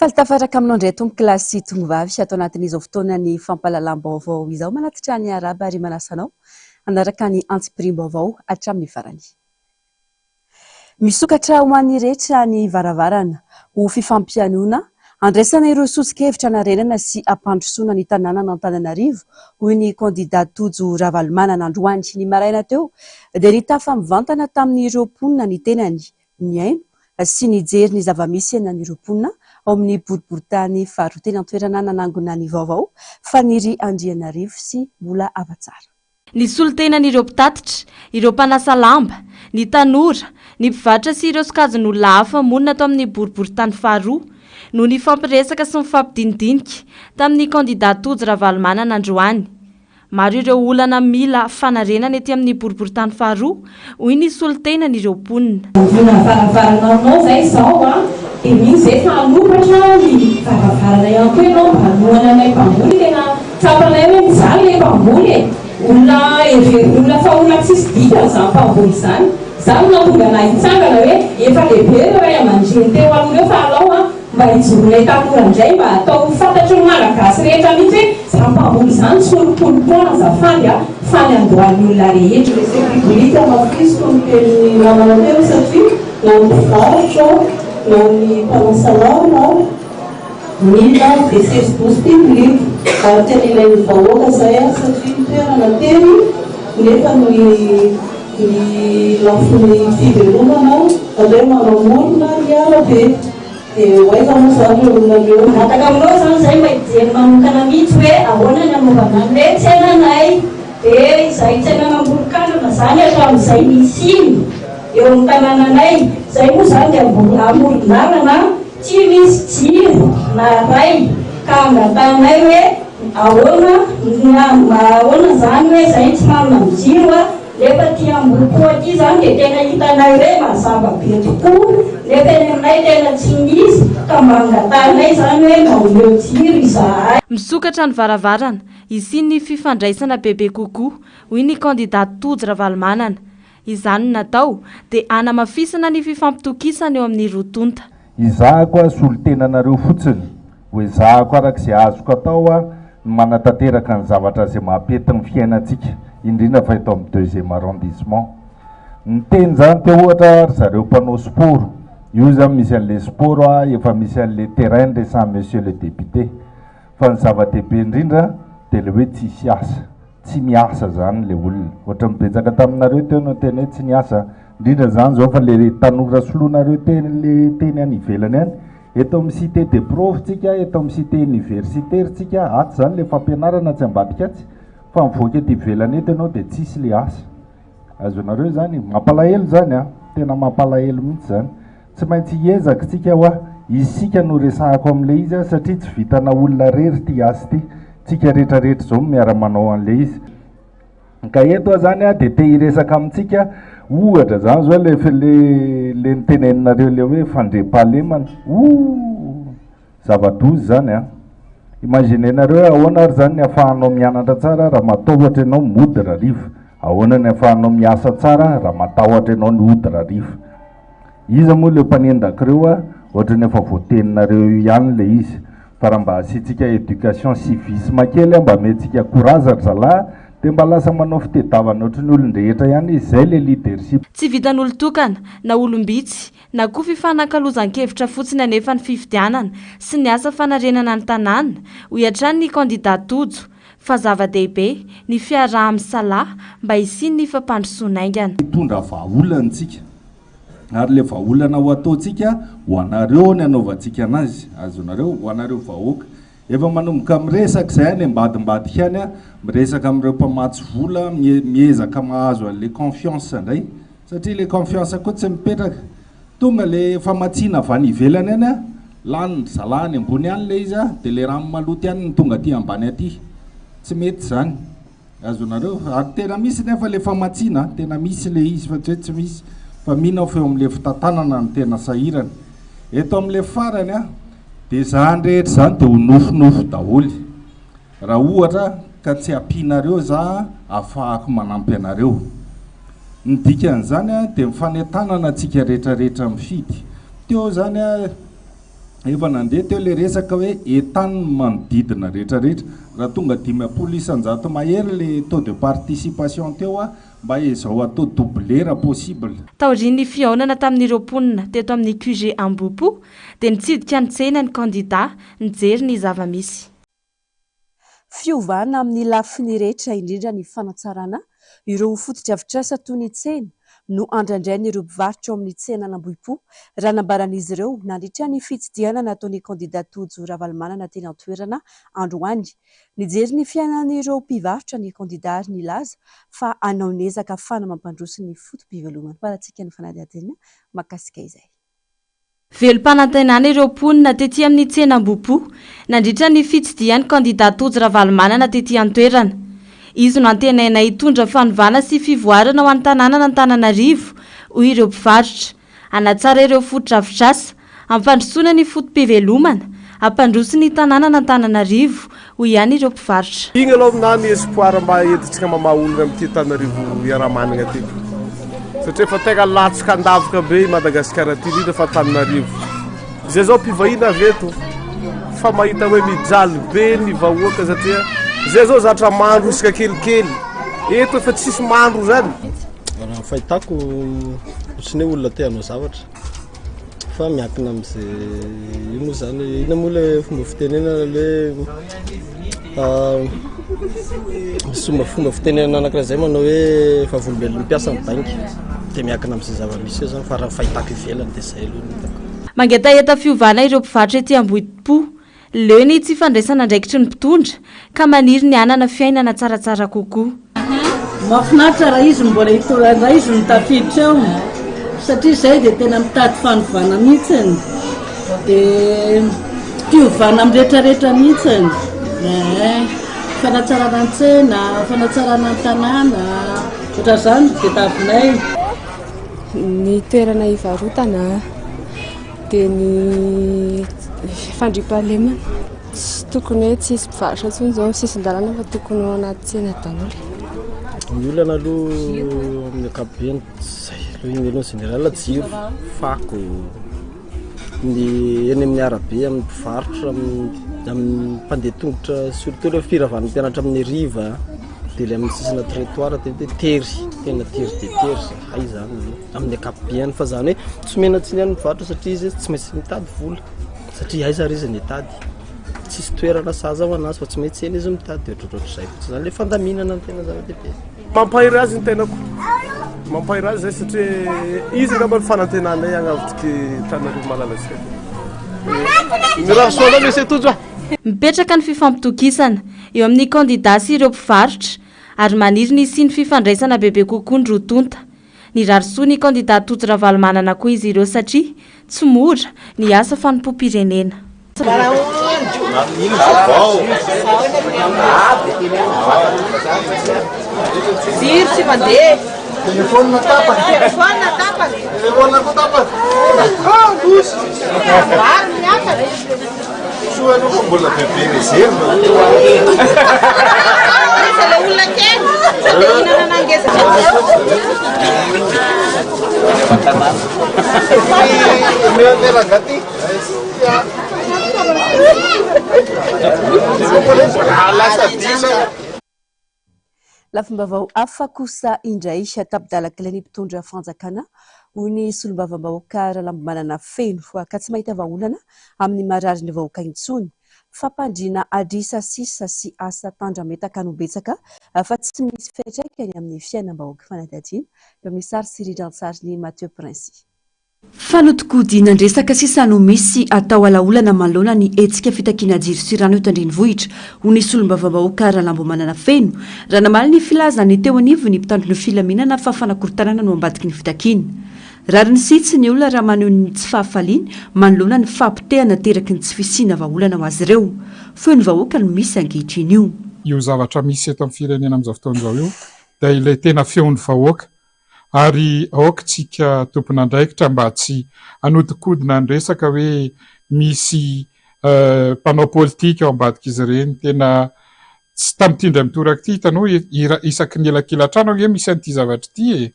Faltafaraka aminao indray tompo kilasy tongovavy atao anatin'izao fotoanany fampahalalam-baovao izao manatitra ny araba ary manasanao anaraka ny antsipirim-baovao hatramin'ny farany. Misokatra ho an'ny rehetra ny varavarana ho fifampianoana andraisana ireo sosokevitra narenana sy ampandrosoana ny tanàna Antananarivo hoy ny kandida Tojo Ravalomanana androany ny maraina teo dia nitafa mivantana tamin'ireo mponina ny tenany ny aino sy nijery ny zavamisy an'ireo mponina ao amin'ny boriboritany faharoteny an-toerana nanangona ny vaovao faniry Andrianarivo sy mbola avatsara. Ny solotenan'ireo mpitatitra, ireo mpanasa lamba, ny tanora, ny mpivarotra sy ireo sokajin'olona hafa monina tao amin'ny boriboritany faharoa no nifampiresaka sy mifampidinidinika tamin'ny kandida Tojo Ravalomanana androany. Maro ireo olana mila fanarenana ety amin'ny boriboritany faharoa hoy ny solotenan'ireo mponina. dia misy efa hanopatra ny varavarana ihany koa ianao mba hanoana anay mpamboly tena tsapanay hoe mizaly ilay mpamboly olona olona fa olona tsisy dikany izany mpamboly izany izany nahatonga anahy hitsangana hoe efa lehibe ireo ray aman-dreny teo aloha ireo fa alao mba hijoronay tanora indray mba atao fantatry ny malagasy rehetra mihitsy hoe izany mpamboly izany tsy olom-polom-poana azafady fany andohan'ny olona rehetra. Sekobolika mafisiko ny teny namana teo satria na ny mpivarotra na ny mpanasalama mila desesibosy public ary tena ilain'ny vahoaka zay satria ny toerana teny nefa ny lafiny fivelomana andray manamorona ny arabe dia hoaiza moa zany olona leo nataka aminao zany zay mba hijery manokana mihitsy hoe ahoana ny anaovana an'ilay tsenanay dia izay tsenanam-bolokandrona zany hatramin'izay misy iny eo amin'ny tanànanay zay moa zany dia amoron-dalana tsy misy jiro na ray ka angatanay hoe ahoana zany hoe zay tsy manana mijiro nefa ty ambolo aty zany dia tena hitanay hoe mazava be tokoa nefa eny aminay tena tsy misy ka mba angatanay zany hoe maomeo jiro izahay. Misokatra ny varavarana izy ny fifandraisana bebe kokoa hoy ny kandida Tojo Ravalomanana. Izany natao dia anamafisana ny fifampitokisana eo amin'ny rotonta. Izahako solotenanareo fotsiny hoe izahako arak'izay azoko atao manatanteraka ny zavatra izay mampety ny fiainantsika indrindra fa eto amin'ny 2e arrondissement. Ny teny zany teo ohatra zareo mpanao sport io zany misy an'le sport efa misy an'le terrain resan monsieur le député fa ny zava-dehibe indrindra dia le hoe tsisy asa tsy miasa zany le olona ohatra mibetsaka taminareo teo no teny hoe tsy niasa indrindra zany zao fa le tanora solonareo teny any ivelany any eto amin'ny cité de prof tsika eto amin'ny cité universitaire tsika aty zany le fampianarana tsy ambadika atsy fa mivoaka eto ivelany eto ianao dia tsisy le asa azonareo zany mampalahelo zany tena mampalahelo mihitsy zany tsy maintsy hiezaka tsika isika no resahako amin'le izy satria tsy vitana olona rery ty asa ty tsika rehetrarehetra zao miara-manao an'le izy ka eto zany dia te hiresaka amintsika ohatra zany zao le niteneninareo le hoe fandre-pahalemana zava-dozy zany imaginenareo ahoana ary zany ny ahafahanao mianatra tsara raha matahotra ianao mody rariva ahoana ny ahafahanao miasa tsara raha matahotra ianao ny ody rariva iza moa le mpanendakireo ohatra ny efa voateninareo ihany le izy fa raha mba asiantsika éducation civisme kely mba mentsika courage zalahy dia mba lasa manao fitediavana ohatry ny olon-drehetra ihany izay le leadership. Tsy vitan'olo-tokana na olombitsy na koa fifanankalozan-kevitra fotsiny anefa ny fifidianana sy ny asa fanarenana ny tanàna hoy hatrany ny kandida Tojo fa zava-dehibe ny fiaraha-misalaha mba hisiny ny fampandrosoana aingana. Mitondra vahaolana tsika ary le vahaolana ho ataontsika ho anareo ny anaovantsika anazy azonareo ho anareo vahoaka efa manomboka miresaka izay any ambadimbadika any miresaka amin'ireo mpamatsy vola miezaka mahazo an'le confiance indray satria le confiance koa tsy mipetraka tonga le famatsiana avy any ivelany any lany zalany ambony any le izy dia le rano maloty any ny tonga aty ambany aty tsy mety zany azonareo ary tena misy nefa le famatsiana tena misy le izy fa tsy hoe tsy misy fa mihina feo amin'le fitantanana ny tena sahirana eto amin'le farany dia zany rehetra zany dia ho nofinofo daholy raha ohatra ka tsy ampianareo za ahafahako manampy anareo ny dikan'izany dia mifanentanana antsika rehetrarehetra mifidy teo zany efa nandeha teo le resaka hoe etany manodidina rehetrarehetra raha tonga 500 mahery le taux de participation teo a mba ezao atao doublé raha possible. taorian'ny fihaonana tamin'ireo mponina teto amin'ny QG Ambohipo dia nitsidika nitsena ny candidat nijery ny zava-misy. Fiovana amin'ny lafiny rehetra indrindra ny fanatsarana ireo foto-drafitrasa toy ny tsena no andraindrainy ireo mpivarotra ao amin'ny tsena Ambohipo raha nambaran'izy ireo nandritra ny fitsidiana nataony candidat Tojo Ravalomanana teny an-toerana androany. Nijery ny fiainan'ireo mpivarotra ny candidat ary nilaza fa anao nezaka fana mampandroso ny fotom-pivelomana. Paratsika ny fanadihadiana makasika izay. Velom-panantenana ireo mponina tetỳ amin'ny tsena Ambohipo nandritra ny fitsidian'ny candidat Tojo Ravalomanana tetỳ an-toerana. Izy no antenaina hitondra fanovana sy fivoarana ho an'ny tanàna n'Antananarivo hoy ireo mpivarotra. Hanatsara ireo foto-drafitrasa, hampandrosoana ny fotom-pivelomana, hampandroso ny tanàna n'Antananarivo hoy ihany ireo mpivarotra. Igny aloha aminany espoir mba entintsika mamaha olona amin'ity Antananarivo iaramanana ty. Satria efa tena latsaka andavaka be Madagasikara ty indrindra fa Antananarivo. Izay zao mpivahina avy eto fa mahita hoe mijaly be ny vahoaka satria zay zao zatra mandro isaka kelikely eto efa tsisy mandro zany. Raha fahitako ohatrany hoe olona te hanao zavatra fa miankina amin'izay ino zany ina moa le fomba fitenenana le fomba fitenenana anankiray zay manao hoe fa volombelona mipiasa ny banky dia miankina amin'izay zava-misy zany fa raha fahitako ivelany dia zay aloha. Mangetaheta fiovana ireo mpivarotra etỳ Ambohipo leo ny tsy fandraisana andraikitry ny mpitondra ka maniry ny anana fiainana tsaratsara kokoa. Mahafinaritra raha izy mbola raha izy no tafiditra eo satria izay dia tena mitady fanovana mihitsiny dia fiovana amin'ny rehetrarehetra mihitsiny. Fanatsarana an-tsena, fanatsarana an-tanàna, ohatran'izany dia tavinay. Ny toerana hivarotana dia ny fandriam-pahalemana tsy tokony hoe tsisy mpivarotra intsony izao sisin-dalana fa tokony ao anaty tsena daholo. Ny olana aloha amin'ny ankapobeny zay aloha igny aloha général jiro fako ny eny amin'ny arabe amin'ny mpivarotra amin'ny mpandeha tongotra surtout le firavana mpianatra amin'ny riva dia le amin'ny sisina trottoir dia tery tena tery dia tery hay zany amin'ny ankapobeny fa zany hoe tsy mena tsy niany mivarotra satria izy tsy maintsy mitady vola satria aiza ary izy nitady tsisy toerana saza ho anazy fa tsy maintsy eny izy mitady ohatrohatr'izay fotsiny zany le fandaminana ny tena zava-dehibe. Mampahiry azy ny tenako mampahiry azy zay satria izy ngamba ny fanantenanay agnavitsika Antananarivo malalatsika. Miraha soana misy Tojo. Mipetraka ny fifampitokisana eo amin'ny candidat sy ireo mpivarotra ary maniry ny sy ny fifandraisana bebe kokoa ny rotonta. Ny rarisoa ny candidat Tojo Ravalomanana koa izy ireo satria tsy mora ny asa fanompoam-pirenena. Ziro tsy mandeha. Telefônina tapaka. Telefônina tapaka. Telefônina ko tapaka. Busy. Vary miaka. Soa aloha fa mbola bebe reserve. Misy le olona kely. Mihinana nangeza. Meandela gati. Lafimbavao hafa kosa indray tapidalak'ilay ny mpitondra fanjakana hoy ny solombavam-bahoaka Ralambomanana feno ka tsy mahita vahaolana amin'ny marary ny vahoaka intsony. Fampandriana adrisa sisa sy asa tandrametaka no betsaka fa tsy misy fiantraikany amin'ny fiainam-bahoaka fanadihadiana. Eo amin'ny sary sy ridrantsary ny Mathieu Prince. Fanodikodiana resaka sisa no misy atao alaolana manoloana ny etsika fitakiana jiro sy rano eto an-drenivohitra hoy ny solombavam-bahoaka Ralambomanana feno raha namaly ny filazany teo anivo ny mpitandro ny filaminana fa fanakorontanana no ambadiky ny fitakiana. Rary ny sitsy ny olona raha maneho ny tsy fahafaliany manoloana ny fampitehana teraky ny tsy fisiana vahaolana ho azy ireo. Feno vahoaka no misy ankehitriny io. Io zavatra misy eto amin'ny firenena amin'izao fotoan'izao io dia ilay tena feon'ny vahoaka. Ary aokatsika tompon'andraikitra mba tsy hanodikodina ny resaka hoe misy mpanao politika ao ambadika izy ireny tena tsy tamitindra mitoraka ty hitanao isaky ny elakelan-trano hoe misy an'ity zavatra ity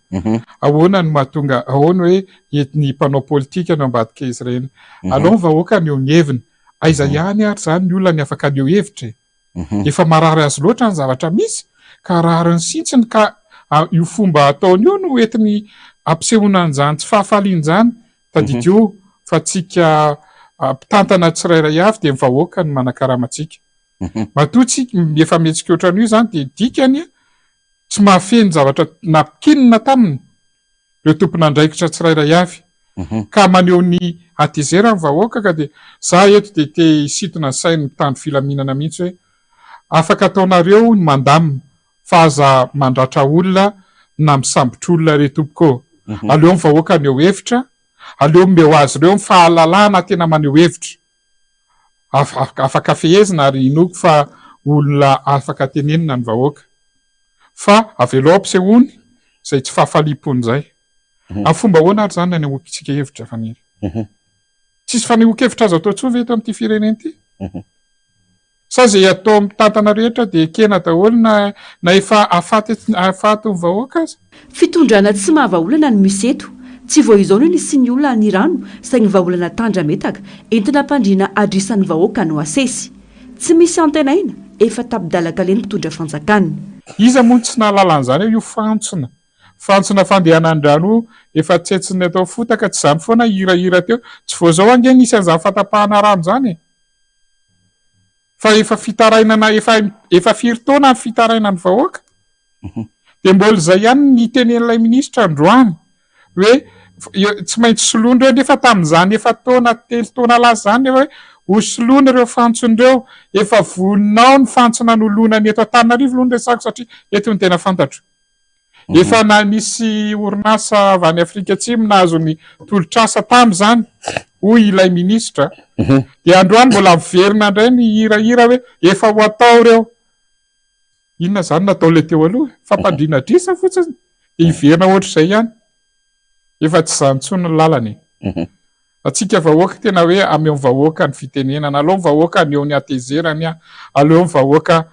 ahoana no mahatonga ahoana hoe ny mpanao politika no ambadika izy ireny alao ny vahoaka ny eo ny heviny aiza ihany ary zany ny olona ny afaka ny eo hevitra efa marary azy loatra ny zavatra misy ka rariny sintsiny ka io fomba ataony io no entiny ampisehoana an'izany tsy fahafalian'izany tadideo fa tsika mpitantana tsirairay avy dia mivahoaka ny manakaramatsika matotsy efa mihetsika ohatran'io zany dia dikany tsy mahafeny zavatra nakinina taminy ireo tompon'andraikitra tsirairay avy ka maneho ny atezera ny vahoaka ka dia za eto dia te hisintona sainy mitandro filaminana mihitsy hoe afaka ataonareo ny mandamina fa aza mandratra olona na misambotr'olona re tompoko aleo ny vahoaka ny eo hevitra aleo meo azy ireo mifahalalana tena maneho hevitra afaka fehezina ary inoko fa olona afaka tenenina ny vahoaka fa avelao ampisehoany zay tsy fahafalipony zay amin'ny fomba ahoana ary zany nanehoantsika hevitra faniry tsisy fanehoan-kevitra azo atao tsovy eto amin'ity firenena ity sa zay atao mitantana rehetra dia kena daholo na efa afaty ny vahoaka azy fitondrana tsy mahavaolana ny misy eto tsy vo izao no nisy ny olona ny rano saingy vaolana tandrametaka entina mpandriana adrisan'ny vahoaka no asesy tsy misy antenaina efa tapidalaka leny mpitondra fanjakany iza moa tsy nahalalan'izany io fantsona fandehanandrano efa tsetsiny atao fotaka tsy zany foana hirahira teo tsy vo zao ange nisy an'izany fatapahana rano zany fa efa fitarainana efa firy-taona ny fitarainany vahoaka dia mbola zay ihany ny tenen'ilay ministra androany hoe tsy maintsy soloana ireo nefa tamin'izany efa taona telo taona lasa zany hoe hosoloana ireo fantson'ireo efa voninao ny fantsona nolona ny eto Antananarivo aloha ny resako satria eto ny tena fantatro efa na nisy orinasa avy any Afrika Atsimo nahazo ny tolotrasa tam'izany hoy ilay ministra dia androany mbola miverina indray ny hirahira hoe efa ho atao ireo inona zany natao le teo aloha fampandriana drisa fotsiny dia hiverina ohatr'izay ihany efa tsy zanontsony ny lalany atsika vahoaka tena hoe amy vahoaka ny fitenenana aleo vahoaka ny eo ny atezerany aleo vahoaka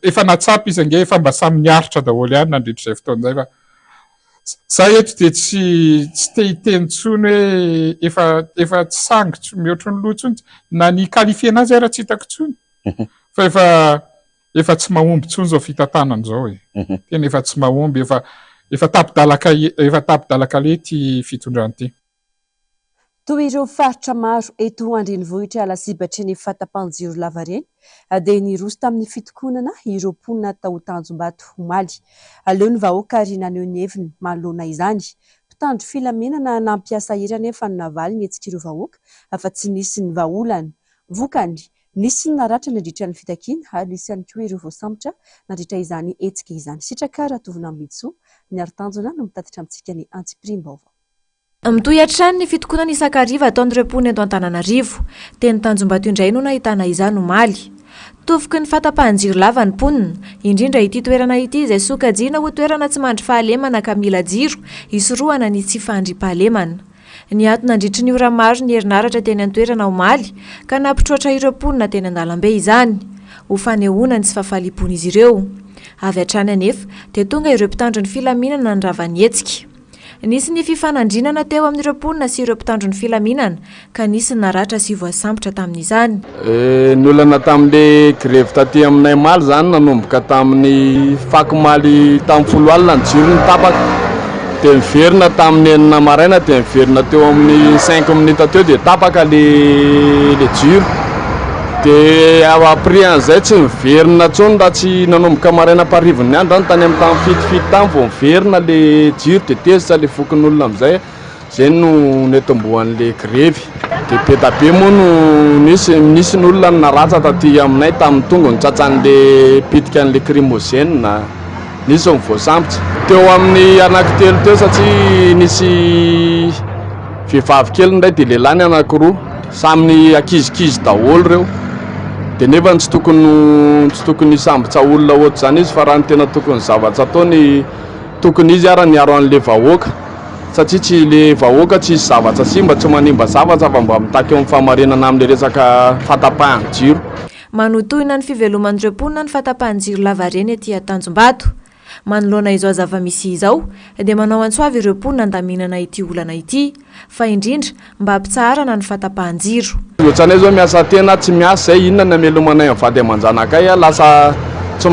efa natsapy izy ange efa mba samy niaritra daholo ihany nandritrizay fotoan'izay fa za eto dia tsy te hitentsony hoe efa tsy sangy mihoatra ny lotsony na ny kalifena azy raha tsy hitako tsony fa efa tsy mahomby tsony zao fitantanana zao tena efa tsy mahomby efa tapidalaka lety fitondrany toy ireo faritra maro eto andrenivohitra alasibatry ny fatapanjiro lavareny dia niroso tamin'ny fitokonana ireo mponina tao Tanjombato omaly aleo ny vahoaka ary naneho ny heviny manoloana izany mpitandro filamenana nampiasa hira nefa ny navaly ny etsika ireo vahoaka afa tsy nisy ny vaholany vokany nisy ny naratra nandritra ny fitakiana ary nisy ihany koa ireo voasambotra nandritra izany etsika izany sitrakara tovona mitso ny aritanjona no mitatitra amintsika ny antsipirim-baovao mitohy hatrany ny fitokonana isakariva ataon'ireo mponina eto Antananarivo teny Tanjombato indray no nahitana izany omaly tovoky ny fatapahan-jiro lava ny mponina indrindra ity toerana ity izay sokajiana ho toerana tsy mandry fahalemana ka mila jiro hisorohana ny tsy fandry-pahalemana ny ato nandritry ny ora maro ny herinaratra teny an-toerana omaly ka nampitroatra ireo mponina teny an-dalambe izany ho fanehoana ny tsy fahafalipon'izy ireo avy hatrany anefa dia tonga ireo mpitandro ny filaminana ny ravany hetsika nisy ny fifanandrinana teo amin'ireo mponina sy ireo mpitandro ny filaminana ka nisy ny naratra sy voasambotra tamin'izany ny olana tamin'le grevy taty aminay maly zany nanomboka tamin'ny fakimaly tamin'ny folo alina ny jiro ny tapaka dia miverina tamin'ny enina maraina dia miverina teo amin'ny 5 minitra teo dia tapaka le jiro dia apris an'izay tsy miverina tsony raha tsy nanomboka maraina parivon'ny andro any tany amin'ny tany fitifity tany vao miverina le jiro dia tezitra le fokon'olona amin'izay zay no netombohan'le grevy dia be da be moa no nisy ny olona naratsa taty aminay tamin'ny tonga ny tsatsan'le pitika an'le crimogène na nisy ny voasambotra teo amin'ny anankitelo teo satria nisy vehivavy kely ndray dia lehilahy ny anankiroa samyny ankizikizy daholo ireo dia nefa tsy tokony hisambotra olona ohatr' izany izy fa raha ny tena tokony zavatra ataony tokony izy ara niaro an'le vahoaka satria tsy le vahoaka tsy isy zavatra simba tsy manimba zavatra fa mba mitaky eo amin'ny fahamarinana amin'le resaka fatapahan-jiro manotohina ny fiveloman'ireo mponina ny fatapahan-jiro lavareny ety Tanjombato. Manoloana izao zava-misy izao dia manao antsoavy ireo mponina andaminana ity olana ity fa indrindra mba hampitsarana ny fatapahan-jiro. Ohatranay zao miasa tena tsy miasa zay inona namelomanay amin'ny vady aman-janakay lasa tsy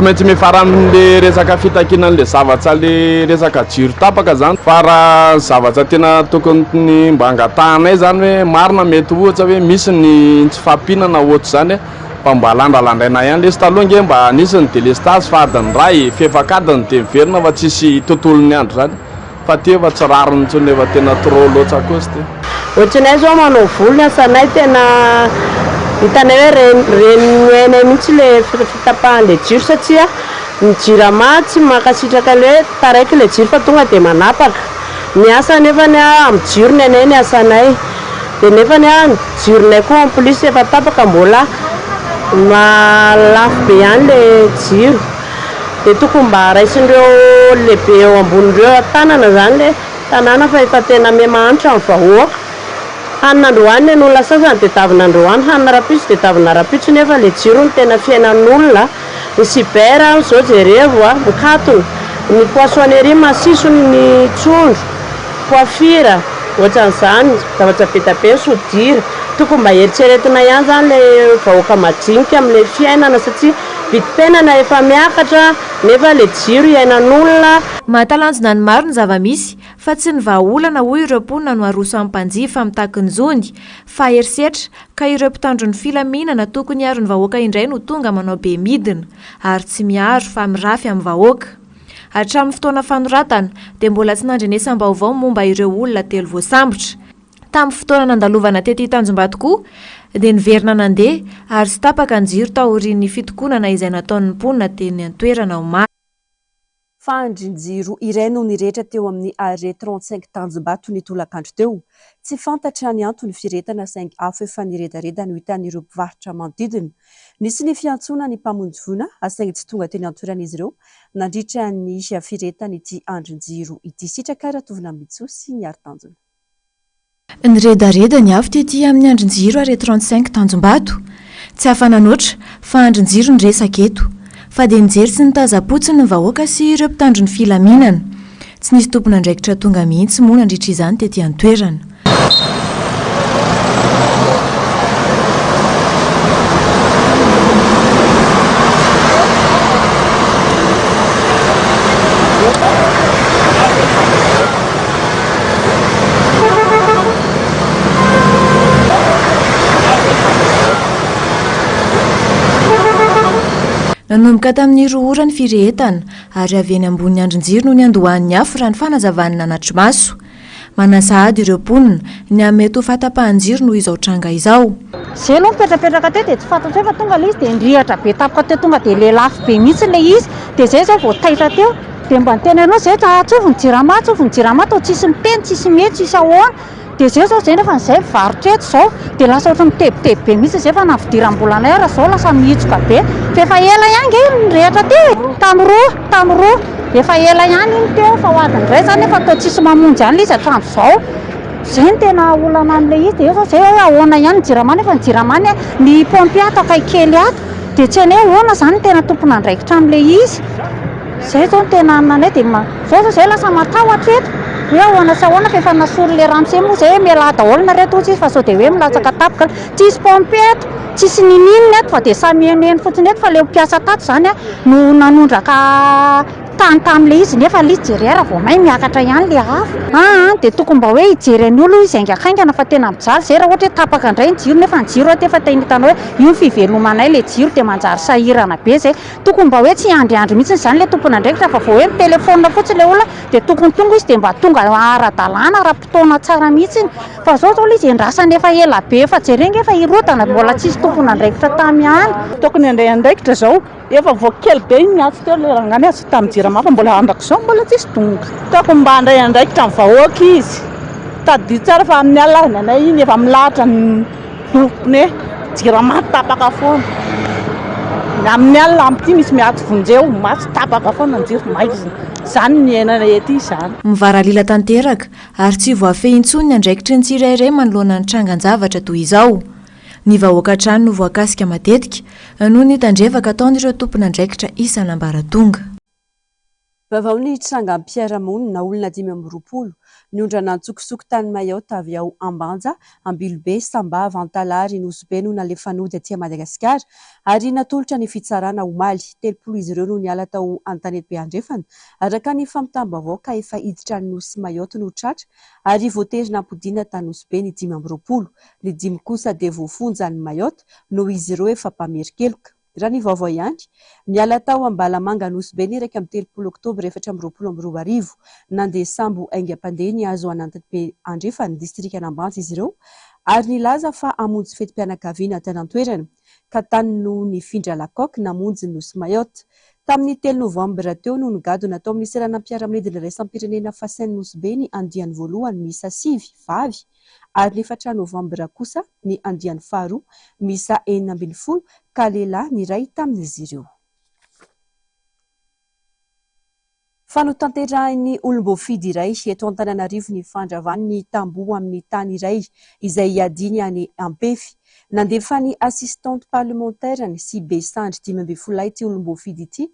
maintsy mifaran'le resaka fitakinan'le zavatra le resaka jiro tapaka zany fa raha zavatra tena tokony mba angatahanay zany hoe marina mety ohatra hoe misy ny tsy fampinana ohatra zany fa mba landralandraina ihany lesy taloha nge mba anisy ny délestage fa adiny ray fefakadiny de miverina fa tsisy tontolony andro zany fa ty efa tsy rariny ntsony efa tena trop loatra koa sy ty. Ohatranay zao manao volony asanay tena hitanay hoe renenay mihitsy le fitapahan'le jiro satria ny jirama tsy mankasitraka le hoe taraiky le jiro fa tonga de manapaka miasa nefany amin'ny jirony anay ny asanay de nefany ny jironay koa en plus efa tapaka mbola malafo be ihany le jiro de tokony mba raisin'ireo lehibe eo ambonin'ireo tanàna zany le tanàna fa efa tena miamahanitra amin'ny vahoaka. Hanina ny olona sasany de davina androany, hanina rapitso de davina rapitso nefa le jiro ny tena fiainan'olona. Ny sibera zao jerevo mikatona, ny poissonnerie masiso ny trondro, poafira, ohatran'izany zavatra be da be sodira. Tokony mba eritreretina ihany zany le vahoaka majinika amin'le fiainana satria vidim-piainana efa miakatra nefa le jiro iainan'olona. Mahatalanjona ny maro ny zava-misy fa tsy ny vahaolana hoy ireo mponina no aroso amin'ny mpanjifa mitaky ny zony fa herisetra ka ireo mpitandro ny filaminana tokony hiaro ny vahoaka indray no tonga manao be midina ary tsy miaro fa mirafy amin'ny vahoaka. Hatramin'ny fotoana fanoratana dia mbola tsy nandrenesam-baovao momba ireo olona telo voasambotra. Tamin'ny fotoana nandalovana tety Tanjombato koa dia niverina nandeha ary sy tapaka ny jiro taorian'ny fitokonana izay nataon'ny mponina teny an-toerana Omaly. Fandrin-jiro iray no nirehitra teo amin'ny arrêt 35 Tanjombato ny tolakandro teo. Tsy fantatra ny antony firetana saingy afo efa niredareda no hitan'ireo mpivarotra manodidina. Nisy ny fiantsona ny mpamonjy voina saingy tsy tonga teny an-toeran'izy ireo nandritra ny firetana ity andrin-jiro ity sitraka ratovina Mitsoa ny Aritanjona. Niredareda ny afo tety amin'ny andrin-jiro arrêt 35 Tanjombato. Tsy afananoatra fa andrin-jiro niresaka eto. Fa dia nijery sy nitazapotsiny ny vahoaka sy ireo mpitandro ny filaminana. Tsy nisy tompona andraikitra tonga mihitsy moa nandritra izany tety an-toerana. Nanomboka tamin'ny roa ora ny firehetana ary avy eny ambony andrin-jiro no niandohan'ny afo raha ny fanazavany nanatry maso. Manasahady ireo mponina ny hamety ho fatapahan-jiro no izao tranga izao. Zay aloha mipetrapetraka teo dia tsy fantatra hoe fa tonga le izy dia ndrihatra be tapaka teo tonga dia lelafo be mihitsy le izy dia zay zao vao taitra teo dia mba nitenanao zay tsofiny jirama tao tsisy miteny tsisy mihetsy tsisy ahoana dia zay zao zay nefa n'izay varotra eto zao dia lasa ohatra mitebiteby be mihitsy zay fa navidiram-bolanay ara zao lasa mihitsoka be fa efa ela ihany nge nirehatra teo tamin'ny roa efa ela ihany iny teo fa ho adiny iray zany nefa atao tsisy mamonjy ihany le izy hatramin'ny zao zay ny tena olana amin'le izy dia eo zao zay hoe ahoana ihany ny jirama nefa ny jiramany ny pompier ato akay kely ato dia tsy any hoe ahoana zany ny tena tompona andraikitra amin'le izy zay zao ny tena ananay dia zao zay lasa matahotra eto hoe ahoana sy ahoana fa efa nasory le ramose moa zay hoe miala daholo na reto izy fa sao dia hoe milatsaka tapaka tsisy pompier eto tsisy nininina eto fa dia samy eneny fotsiny eto fa le mpiasa tato zany no nanondraka tany tamin'le izy nefa le izy jerera vao may miakatra ihany le afo dia tokony mba hoe hijery ny olo izy haingakaingana fa tena mijaly zay raha ohatra hoe tapaka indray ny jiro nefa ny jiro aty efa tainitanao hoe io fivelomanay le jiro dia manjary sahirana be zay tokony mba hoe tsy andriandry mihitsy zany le tompona andraikitra fa vao hoe telefona fotsiny le olona dia tokony tonga izy dia mba tonga ara-dalàna raha-potoana tsara mihitsy fa zao le izy endrasany efa ela be efa jerena efa irotana mbola tsisy tompona andraikitra tamy ihany tokony andraikitra zao efa voakely be iny miatsy teo le rangany azy tamin'ny jirama fa mbola andrak'izao mbola tsisy tonga tokony mba andray andraikitra amin'ny vahoaka izy tadidio tsara fa amin'ny alina anay iny efa milahatra ny tompony jirama tapaka foana amin'ny alina amin'ity misy miatsy vonjeo matsy tapaka foana ny jiro maizina zany ny ainana ety izany mivaralila tanteraka ary tsy voafehy intsony ny andraikitry ny tsirairay manoloana ny trangan-javatra toy izao Ny vahoaka trano no voakasika matetika noho ny tandrevaka ataon'ireo tompon'andraikitra isan'ambaratonga. Vaovao ny trangam-piarahamonina olona 520 niondrana antsokosoko tany Mayotte avy ao Ambanja, Ambilobe, Sambava, Antalary, Nosbe no nalefanody aty Madagasikara ary natolotra ny fitsarana omaly. 30 izy ireo no niala tao Antanety Beandrefana araka ny fampitam-baovao ka efa hiditra ny Nosy Mayotte no tratra ary voatery nampodiana tany Nosbe ny 520. Ny 5 kosa dia voafonja ny Mayotte no izy ireo efa mpamerikeloka. Raha ny vaovao ihany, niala tao Ambalamanga Nosbe ny 30 Oktobra 2022 nandeha sambo aingam-pandeha ny azo Antanety Beandrefana distrika Ambanja izy ireo ary nilaza fa hamonjy fetim-pianakaviana tany an-toerana ka tany no nifindra lakok namonjy ny Nosy Mayotte. Tamin'ny 3 Novambra teo no nigadona tao amin'ny seranam-piaramanidina iraisam-pirenena Fasainy Nosbe ny andiany voalohany misa 5 vavy ary ny 4 Novambra kosa ny andiany faharoa misa 40 ka lehilahy ny iray tamin'izy ireo. Fanotanterahiny olom-boafidy iray eto Antananarivo ny fandravany tamboho amin'ny tany iray izay iadiny any Ampefy. Nandefa ny assistante parlementaire sy Besandry 12 ity olom-boafidy ity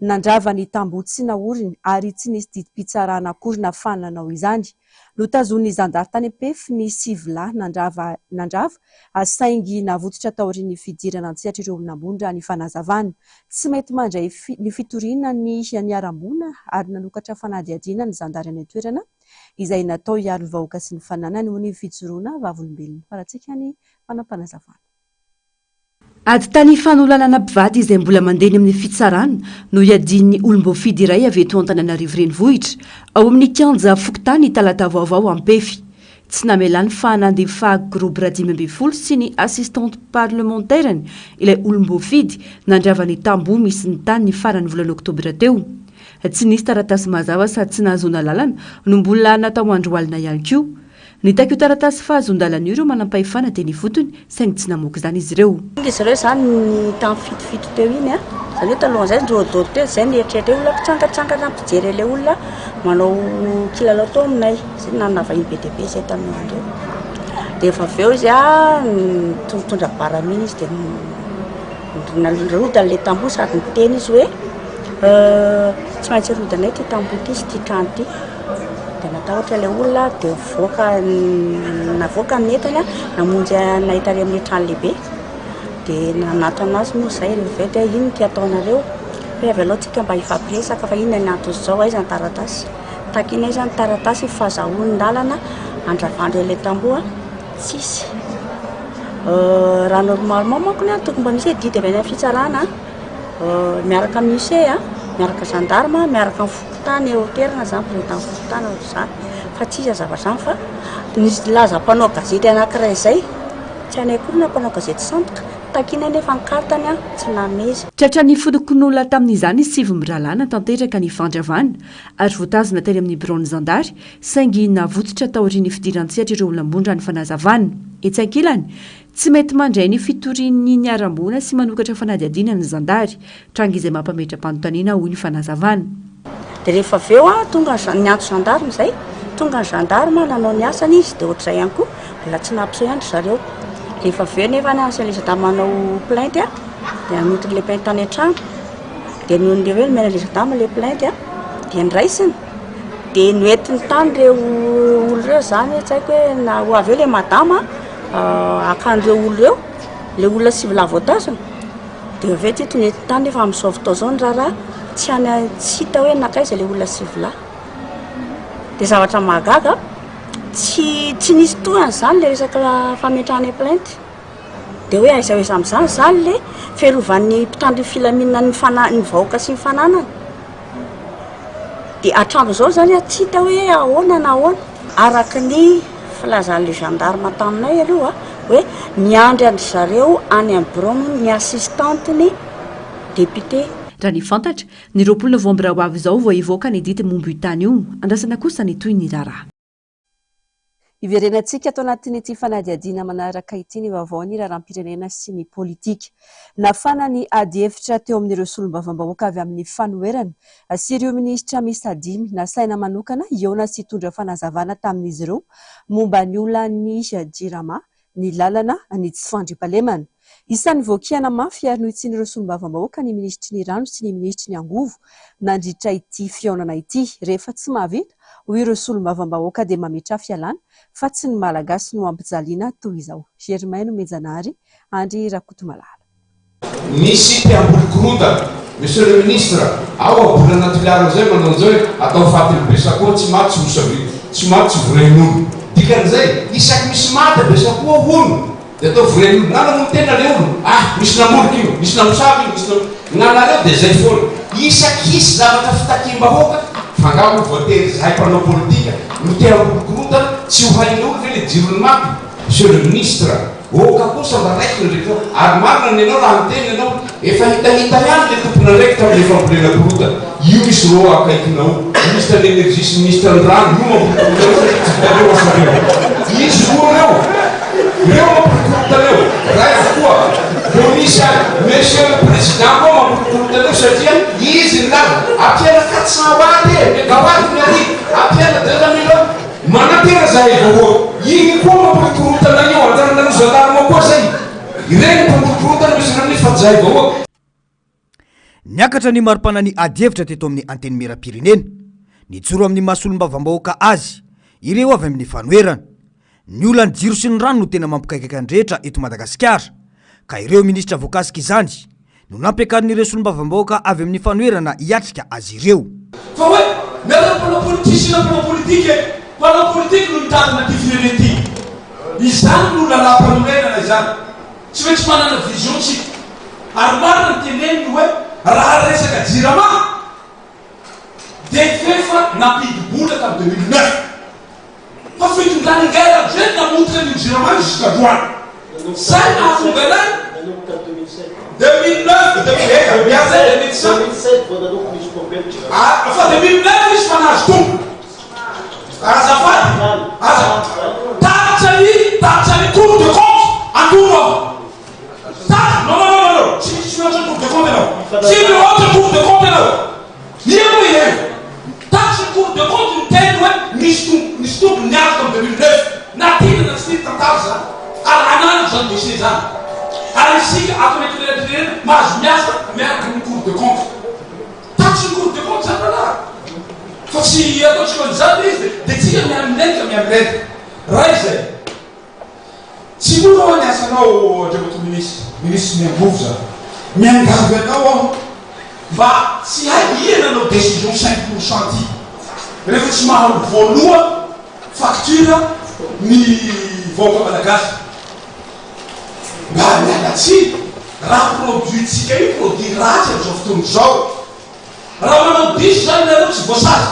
nandrava ny tamboho tsy naoriny ary tsy nisy didim-pitsarana akory nafananao izany. Notazony zandary tany Ampefy ny 7 lahy nandrava saingy navototra taorian'ny fidirana antsehatra ireo olon'ambony raha ny fanazavana. Tsy mety mandray ny fitoriana ny niarambona ary nanokatra fanadihadiana ny zandary any an-toerana izay natao hiaro ny vahoaka sy ny fananany ho ny fijoroana vavolombelona faratsika ny fanampanazavana. Ady tany fanolanana mpivady izay mbola mandeha amin'ny fitsarana no iadin'ny olom-boafidy iray avy eto Antananarivo renivohitra ao amin'ny kianja Fokontany talata vaovao Ampefy. Tsy namelany fa nandefa groupe 12 sy ny assistante parlementaire ilay olom-boafidy nandravany tamboho misy ny tany ny farany volana Oktobra teo. Tsy nisy taratasy mazava sady tsy nahazoana lalana no mbola natao androalina ihany koa. Ny takio taratasy fahazon-dalana ireo manampahefana dia ny fotony saingy tsy namoaka izany izy ireo. Izy ireo izany ny tamin'ny fitofito teo iny izany hoe taloha izay ndrodoro teo izay nieritreretra olona mpitsangatsangana mpijery ilay olona manao kilalao tao aminay izay nanavahiny be dia be izay tamin'ny andreo. Dia efa avy eo izy mitondra baramina izy dia narodana ilay tamboho sady miteny izy hoe tsy maintsy rodana ity tamboho ity sy ity trano ity. Dia natahotra ilay olona dia navoaka ny entany namonjy nahita ary amin'ny trano lehibe dia nanatona azy moa izay rehefa dia ino ty ataonareo hoe avy aloha tsika mba hifampiresaka fa inona ny antony izao aiza ny taratasy takina aiza ny taratasy fahazahoan-dalana andravandro ilay tamboho tsisy raha normalement manko ny tokony mba misy didy avy any fitsarana miaraka amin'ny UC miaraka gendarme miaraka amin'ny Fokontany eoterana izany président Fokontany izany fa tsy iza zavatra izany fa nisy laza mpanao gazety anankiray izay tsy anay koa na mpanao gazety sandoka takina nefa ny kartany tsy nameza. Tratra ny fonokon'olona tamin'izany 7 miralana tanteraka ny fandravana ary voatazona teny amin'ny bureau-ny zandary saingy navototra taorian'ny fidiran-tsehatra ireo olona-mbondra ny fanazavana. Etsy ankilany tsy mety mandray ny fitorian'ny niarambona sy manokatra fanadihadiana ny zandary tranga izay mampametra-panontaniana hoy ny fanazavana. Dia rehefa avy eo tonga ny antso gendarme izay tonga ny gendarme nanao ny asany izy dia ohatr'izay ihany koa mbola tsy nampiseho andro zareo. Rehefa avy eo nefa ny spécialiste manao plainte dia anoty ilay plainte tany an-trano dia nohon'ilay hoe mena ilay gendarme ilay plainte dia niraisiny dia noentiny tany ireo olo ireo izany tsy haiko hoe na ho avy eo ilay madama akan'ireo olo ireo ilay olona sivy voatazona dia avy eo ty tonentiny tany nefa amin'izao fotoana izao ny raharaha tsy hita hoe nakaiza ilay olona sivy dia zavatra mahagaga tsy nisy tohana izany le resaka fametrahana plainte dia hoe aiza hoe amin'izany izany le fiarovan'ny mpitandro filaminana ny vahoaka sy ny fananana dia hatramin'izao izany tsy hita hoe ahoana na ahoana araka ny filazan'ilay gendarme taminay aloha hoe miandry andry zareo any amin'ny bureau ny assistante ny député. Raha ny fantatra ny 20 Novambra ho avy izao vao hivoaka ny dity momba io tany io andrasana kosa ny toy ny raharaha. Iverenantsika ato anatin'ity fanadihadiana manaraka ity ny vaovaon'ny raharam-pirenena sy ny politika. Nafana ny ady hevitra teo amin'ireo solombavam-bahoaka avy amin'ny fanoherana sy ireo minisitra miisa 5 nasaina manokana iona sy hitondra fanazavana tamin'izy ireo momba ny olan'ny Jirama ny lalana ny tsy fandriampahalemana. Isan'ny vokiana mafy ary nohitsin'ireo solombavambahoaka ny ministry ny rano sy ny ministry ny angovo nandritra ity fihaonana ity. Rehefa tsy mahavita ho ireo solombavambahoaka dia mametra fialana fa tsy ny malagasy no ampijaliana toy izao. Germain Menjanary, Andry Rakotomalala. Misy mpiamboly korotana, monsieur le ministre, ao abola naturel zay manao zay atao fatiny besakoa tsy maty tsy hosavi tsy maty tsy voren'olo. Dikan'izay isaky misy maty besakoa olo de atao voren'olo nanamono tena le olo misy namorika io misy namosavy io misy nanareo de zay foana isaky hisy zavatra fitakimbahoaka fangao voatery zahay mpanao politika no te amboly korotana tsy ho hainy olo ve le jirony maty. Monsieur le ministre, oka kosa mba raiky ndraiky ary marina ny anao raha miteny anao efa hitahita ihany le tompona raiky tamin'ny fambolena korotana io misy ro akaikinao ministre de l'énergie sy ministre ny rano io mamboly izy roa reo mamboly korotana eo raha koa vo misy monsieur le président koa mamboly korotana eo satria izy ny lava ampiana 400 watt mégawatt miary ampiana 2 millions manatena zahay vahoaka igny koa mamboly korotana io antarana no zalarinao koa zay ireny mamboly korotana misy namny fa zahay vahoaka. Niakatra ny marim-panany adihevitra teto amin'ny anteny Mera-Pirenena nijoro amin'ny mahasolom-bavambahoaka azy ireo avy amin'ny fanoerana ny olany jiro sy ny rano no tena mampikaikaka ny rehetra eto Madagasikara ka ireo ministra voakasika izany no nampiakarin'ireo solom-bavambahoaka avy amin'ny fanoerana hiatrika azy ireo. Fa hoe miaraka mpanao politisy na mpanao politika mpanao politika no mitadina ty firenena ity izany no lala-panorenana izany tsy hoe tsy manana vision tsika ary marina ny teneniny hoe raha resaka jirama de fefa nampidibola tamin'ny 2009 fa fitondrany guerre zay namotrany ny jirama jusqu'à zay nahatonga anay 2009 miazay 2007 fa 2009 izy fa nahazo tombo azafady tatsany cour de compte andono non si non cour de compte là si le autre cour de compte là niemo yeye tatsany cour de compte ntendo misy tombo niazo comme 2009 natina na tsy tantaza anana zany dossier zany ary isika akometrerena mahazo miasa miaraka amin'ny cour de compte tatsany cour de compte zany raha fa tsy ataotsika an'izany izy de tsika miamilenka miamilenta raha izay tsy mora ny asanao andrebato ministre miangovo zany miangavy anao aho mba tsy hay iana anao décision 5% ty rehefa tsy mahalo voaloha facture ny vahoaka malagasy mba mialatsy raha produitsika io produit ratsy am'izao fotoana zao raha manao diso zany nareo tsy voasazy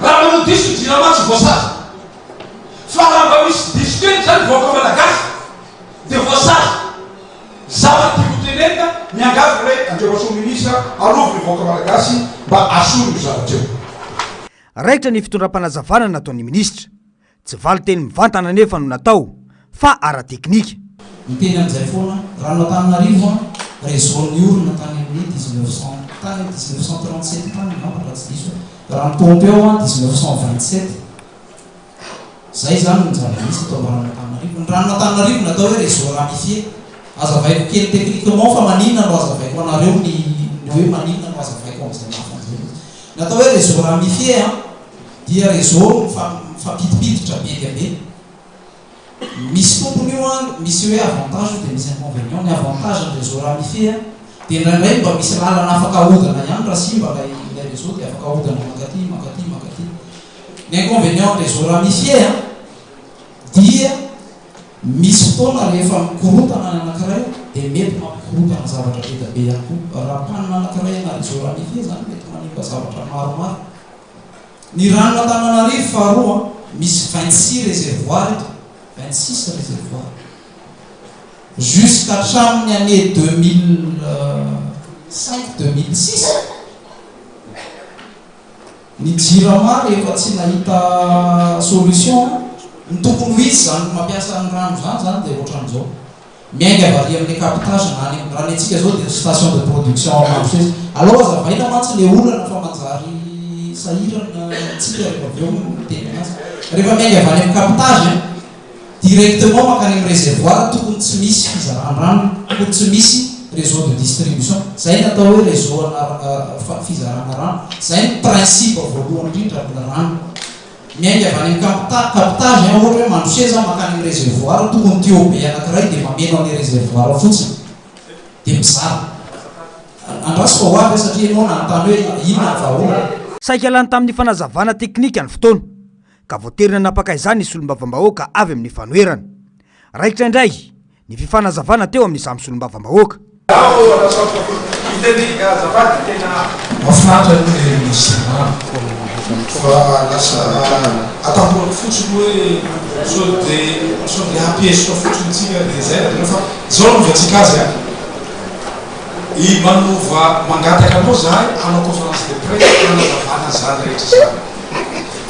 raha manao diso ny jirama tsy voasazy fa raha mba misy diso kely zany vahoaka malagasy de voasazy zava-tiako tenenina miangavy hoe andrebaso ministra arovy ny vahoaka malagasy mba asolo io zavatra eo. Raitra ny fitondram-panazavana nataon'ny ministra tsy valy teny mivantana nefa no natao fa ara-teknika. Miteny amin'izay foana raha n'Antananarivo réseau-ny orina tany amin'ny 1937 tany nampatra tsy diso raha nipompe eo 1927 zay zany no zava-misy atao ranon'Antananarivo. Ny ranon'Antananarivo natao hoe réseau ramifié azavaiko kely techniquement fa maninona no azavaiko anareo ny hoe maninona no azavaiko amin'izay mafan'izay natao hoe réseau ramifié dia réseau mifampitipititra be dia be misy tompony io misy hoe avantage dia misy inconvénient. Ny avantage ny réseau ramifié dia indraindray mba misy lalana afaka ahodana ihany raha simba ilay réseau dia afaka ahodana makaty. Ny inconvénient ny réseau ramifié dia misy fotoana rehefa mikorotana ny anankiray dia mety mampikorotana zavatra be dia be ihany koa raha mpanina anankiray na réseau ramifié zany mety manimba zavatra maromaro. Ny ranon'Antananarivo faharoa misy 26 réservoir 26 réservoirs jusqu'à hatramin'ny année 2005-2006 ny jirama rehefa tsy nahita solution ny tompony ho izy zany mampiasa ny rano zany dia ohatran'izao miainga varia amin'ny capitage raha ny antsika zao dia station de production marché alors azavaina mantsy le olana fa manjary sahirana tsika rehefa aveo miteny anazy rehefa miainga vany amin'ny capitage directement makany amin'ny réservoir tokony tsy misy fizarana-rano, tokony tsy misy réseau de distribution. Zay natao hoe réseau fizarana rano. Zay ny principe voalohany indrindra amina rano. Miainga avy any amin'ny captage ohatra hoe mandroseza makany amin'ny réservoir tokony tiobe anankiray dia mameno amin'ny réservoir fotsiny dia mizara. Andrasiko ho avy satria ianao nanontany hoe inona vahoaka. Saika lany tamin'ny fanazavana teknika ny fotoana ka voaterina napaka izany ny solombavambahoaka avy amin'ny fanoerana. Raikitra indray ny fifanazavana teo amin'izany solombavambahoaka. Mafinaritra ny ministre fa lasa atahorako fotsiny hoe sao de hampesika fotsiny tsika dia zay fa zao no vatsika azy i manova mangataka anao zahay anao conférence de presse anazavana zany rehetra zany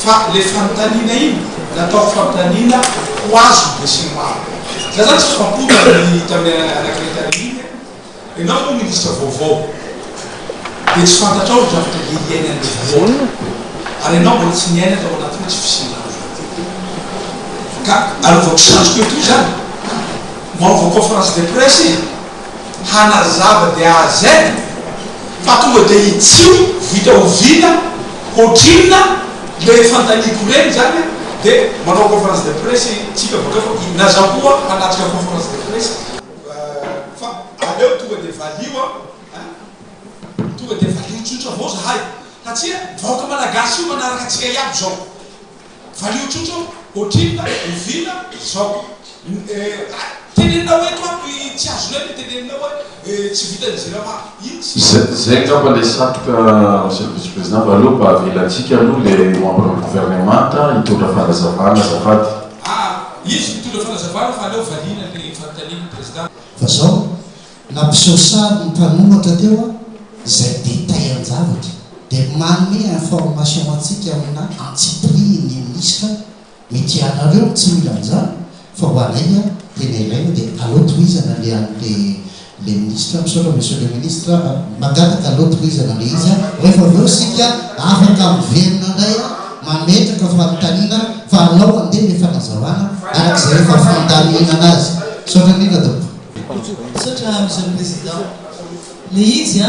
fa le fanontaniana iny natao fanontaniana ho azo be sy maro za zany tsy fampona tamin'ny anakretany iny enao no ministre vaovao dia tsy fantatra ao dra afaka iaiana an'le ary enao mbola tsy niaina tao anatiny tsy fisindrano ka alovako sandroko etoy zany maova conférence de presse hanazava dia azainy fa tonga dia itsio vita ovina hotrina le fantaniko reny zany dia manao conférence de presse tsika baka fa nazahoa hanatrika conférence de presse fa aleo tonga dia valio tonga dia valio tsotra avao zahay satria vahoaka malagasy io manaraka atsika iaby zao valio tsotra hotrina ovina zao tenenina hoe toaky tsy azonay le tenenina hoe tsy vitan'zirama zay ngamba le satroka monsieur le vice-président valoba avelantsika aloha le membre gouvernemanta hitondra fanazavana azafady izy mitondra fanazavana fa aleo valina le fanontaniana président fa zao nampiseho sary ny mpanomatra teo zay détail an-javatra dia manome information atsika amina antsiprin'ny ministre mety anareo tsy mila an'izany fa ho anay tena ilaina dia alotoizana le ministre misaotra monsieur le ministre mangataka alotoizana le izy rehefa aveo sika afaka miverina indray mametraka fanontaniana fa alao andeha le fanazavana arak'izay rehefa fanontaniana anazy misaotra nina doko misaotra monsieur le président le izy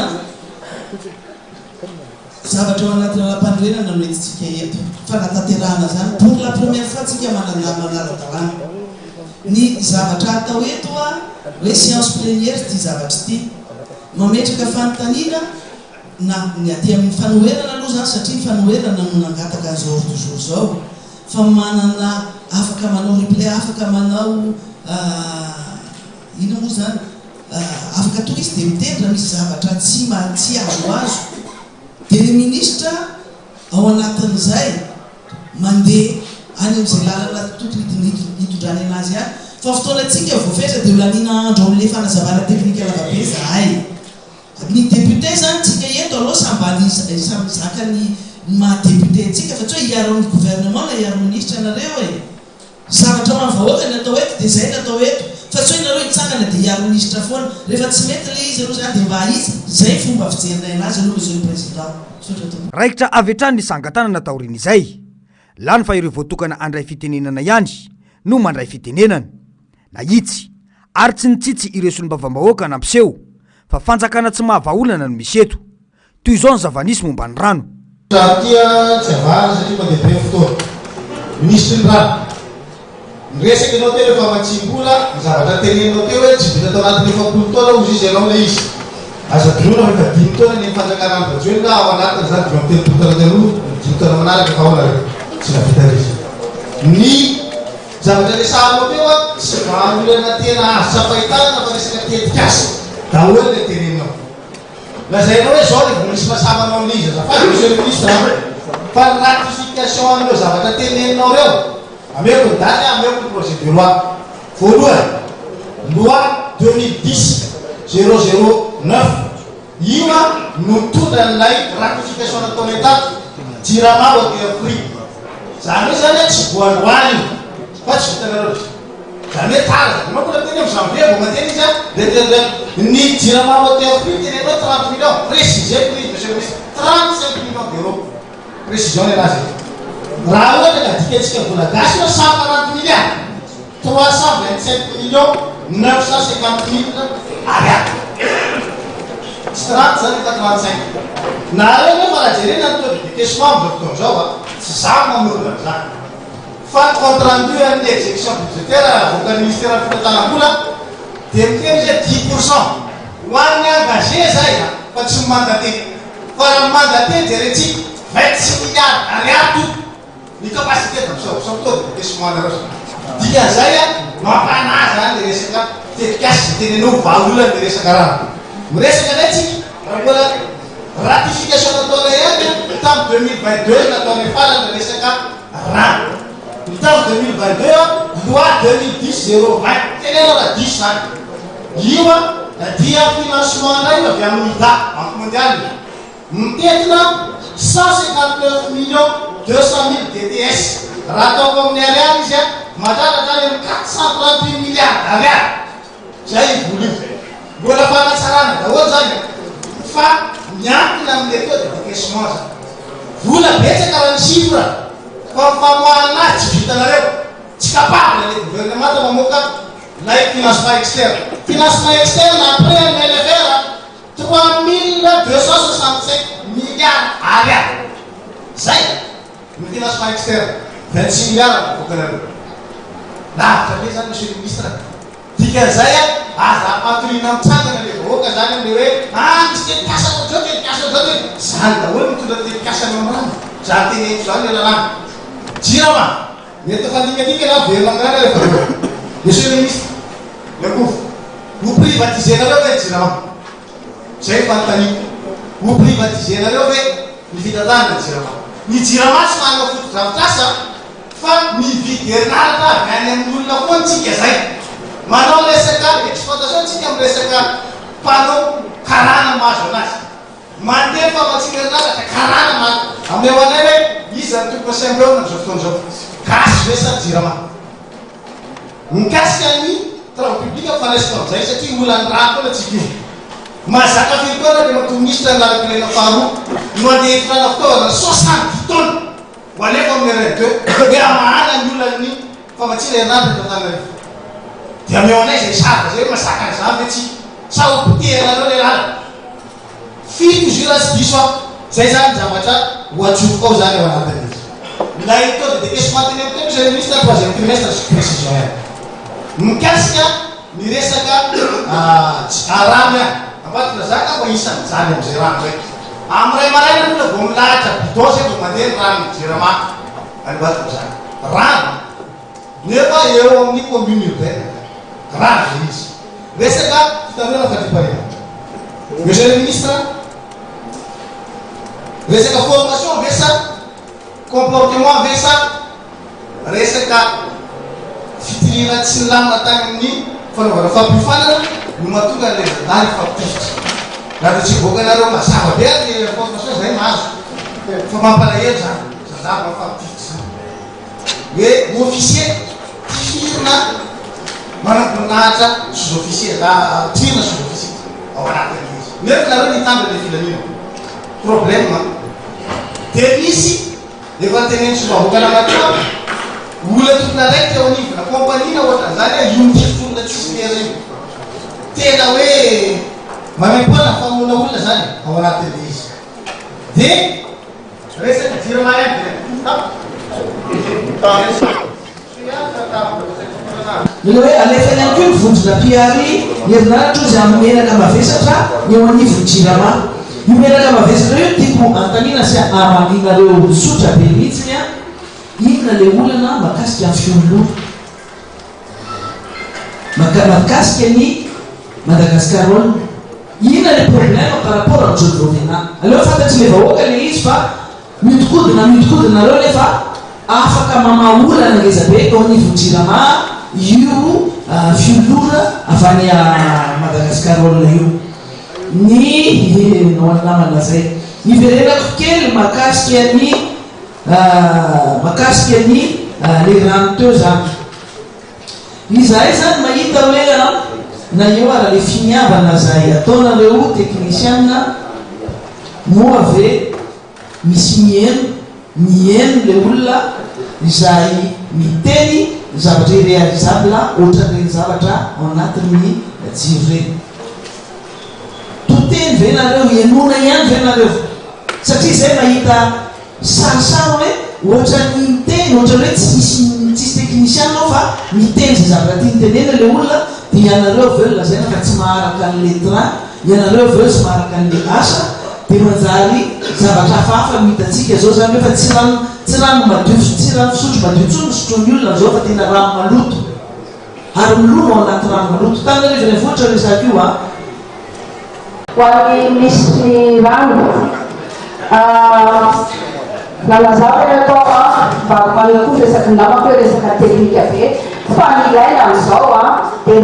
zavatra ao anatina lampanrenana no entitsika eto fanatanterahana zany pour la première fois tsika manara-dalàna ny zavatra atao eto hoe séance plénière ty zavatra ty mametraka fanontaniana na ny aty amin'ny fanoherana aloha zany satria fanoherana no nangataka zao toujours zao fa manana afaka manao replay afaka manao ino moa zany afaka toy izy dia mitendra misy zavatra tsy azo azo dia le ministre ao anatin'izay mandeha any amin'izay lalana tokony hitondrany anazy any fa fotoana atsika voafetra dia olanina andro amin'le fanazavana teknika lavabe zahay ny député zany tsika eto aloha sambany samyzaka ny mahadeputé tsika fa tsy hoe hiaron'ny gouvernement na hiaron'ny ministre anareo e zavatra manvahoaka ny atao eto dia zay natao eto fa tsy hoe nareo hitsangana dia hiaron'ny ministre foana rehefa tsy mety le izy aloha zany dia mba izy zay fomba fijerinay anazy aloha monsieur le président raikitra avy hatrany ny sangatanana taorina izay lany fa ireo voatokana andray fitenenana ihany no mandray fitenenana na itsy ary tsy nitsitsy ireo solombavambahoaka nampiseho fa fanjakana tsy mahavaolana no misy eto toy izao ny zavanisy momba ny rano tia tsy avahana satria mandeha be fotoana ministre ny rano nyresaky anao teo rehefa matsimbola ny zavatra tenenao teo hoe tsy vita tao anatin'ny efapolo taona ozy izy anao le izy aza dinoana rehefa dimy taona ny fanjakarano bajoely na ao anatiny zany dimy amin'ny telopolo taona tealoha dimy taona manaraka fa aona tsy navita rezy ny zavatra resahanao teo tsy vahaolana tena azo tsapahitana fa resaka tetikasa daholy le tenenao lazainao hoe zao le vo misy mahasamanao amin'izy azafady monsieur le ministre fa ny ratification an'ireo zavatra teneninao reo ameko ny dany ameko ny projet de loi voalohany loi 2010-009 io no mitondra n'ilay ratification nataony tato jirama hotel prix zany hoe zany tsy voaloany fa tsy vitanareo zany hoe tara anao kola teny amin'ny janvier vo mateny izy ny jirama hotel prix tenenao 30 millions précision prix monsieur le ministre 35 millions d'euros précision ny anazy raha ohatra ka dikatsika vola gasy no 140 milliards 327 millions 950 000 ariary. Tsy raty zany 85. Na reo nefa raha jerena ny taux de décaissement amin'izao fotoan'izao tsy za mamorona zany. Fa ny compte rendu amin'ny exécution budgétaire avoaka ministère fitantanam-bola dia miteny zay 10% ho an'ny engagé zay fa tsy mandaté. Fa raha mandaté jerentsika 26 milliards ariary tout ny capacité d'absorption taux de décaissement nareo. Dikan'izay mampanahy zany le resaka tetikasy tenenao vahaolana le resaka raha. Miresaka ilay tsika raha mbola ratification nataonay ihany tamin'ny 2022 nataonay farany resaka rano. Ny tamin'ny 2022 loi 2010-020 tenena raha 10 zany. Io dia financement nay avy amin'ny IDA Banque mondiale mitetina 159 millions 200 000 DTS. Raha ataoko amin'ny ariary izy mahatratra amin'ny 438 milliards d'ariary. Zay voly mbola fanatsarana daholo zany fa miankina amin'le taux de décaissement zany. Vola betsaka raha ny chiffre fa famoahana azy tsy vitanareo tsy capable le gouvernement de mamoaka lay financement externe. Financement externe après un LFR 3265 milliards ariary. Zay ny financement externe 26 milliards vokanareo. Lavitra be zany monsieur le ministre. Dikan'izay aza apatorina mitsangana le vahoaka zany amle hoe misy tetikasa ohatrao tetikasa ohatrao zany daholo mitondra tetikasa mamrano. Zany teneniko zany le lalàna. Jirama mety fandinkadika na velona amin'rana rehefa monsieur le ministre lekofo ho privatisenareo ve jirama zay fanotaniko ho privatisenareo ve ny fitantanana jirama. Ny jirama tsy manana fotodrafitrasa fa mividy herinaratra avy any amin'ny olona koa ntsika zay. Manao resaka exploitation tsika amin'ny resaka panneau karana mahazo anazy. Mandeha famatsika herinaratra karana mahazo. Amin'ny ao anay hoe izy ny tokony asembreo amin'izao fotoan'izao. Gasy ve sa jirama. Mikasika ny travaux publics mifanesika amin'izay satria olany raha koa tsika io. Mazaka firy koa le matoministre ny lalakilena faharoa no andeha hitonana fitaovana 60 tonnes ho alefa amin'ny RN2 hoe amahana ny olany famatsina herinaratra eto Antananarivo. Dia ameo anay zay saka zay masaka an'izany ve tsy sa hopotehanareo le lala. Fito izy io raha tsy diso zay zany zavatra ho atsofoko ao zany ao anatin'izy. Lay taux de décaissement teny amin'ny monsieur le ministre troisième trimestre sy précision ihany. Mikasika ny resaka rano ihany. Ampatina zaka mba isan'ny zany amin'izay rano zay. Amin'ny ray maraina moa vao milahatra bidon zay vao mandeha ny rano jirama anivatiko zany. Rano nefa eo amin'ny commune urbaine. Rano zay izy. Resaka fitandrana fandriam-pahalemana. Monsieur le ministre, resaka formation ve sa comportement ve sa resaka fitirina tsy nilamina tany amin'ny fanaovana fampifanana no mahatonga le zadany fampitofitra. Raha tsy voakanareo mazava be ny formation zay mahazo fa mampalahelo zany zadava fampitofitra zany. Hoe officier tirina manamboninahitra sous-officier tirina sous-officier ao anatin'izy. Nefa nareo nitandra le filaminana problème dia misy efa teneny sy vahoakana matoa olona tokony araiky teo anivona kompaniana ohatran'izany iontifonina tsisy mera io tena hoe mamempoana famoana olona zany ao anatin'le izy. Dia resaka jirama ihany mila hoe alefany any koa ny vondrona piary herinaratra izy amin'ny menaka mavesatra eo anivony jirama. Io menaka mavesatra io tiako antanina sy amaninareo sotra be mihitsiny a inona le olana makasika ny fiolona makasika ny Madagascarolona. Inona le problème par rapport à Jodrovena. Aleo fantatsy le vahoaka le izy fa mitikodinareo nefa afaka mamaolana ngeza be ao anivony jirama io fiolona avy any Madagascarolona io. Ny namana zay iverenako kely makasika ny le rano teo zany. Izahay zany mahita hoe na eo ara le finiavana zay ataonareo technicien moa ave misy mieno le olona izay miteny zavatra irréalisable ohatran'ireny zavatra ao anatin'ny jiro reny. Toteny ve nareo enona ihany ve nareo satria zay mahita sarisary hoe ohatran'ny miteny ohatran hoe tsisy teknisian anao fa miteny zay zavatra tia nitenena le olona dia ianareo aveo lazaina fa tsy maharaka an'le train, ianareo aveo tsy maharaka an'le asa dia manjary zavatra hafahafa mitatsika zao zany hoe fa tsy rano madio, tsy rano fisotro madio tsony sotroan'ny olona zao fa tena rano maloto ary milona ao anaty rano maloto. Tanarivany voatra resaka io a ho an'ny misy rano nalazava ny atao mba manana koa resaka namako hoe resaka teknika be fa ny ilaina amin'izao dia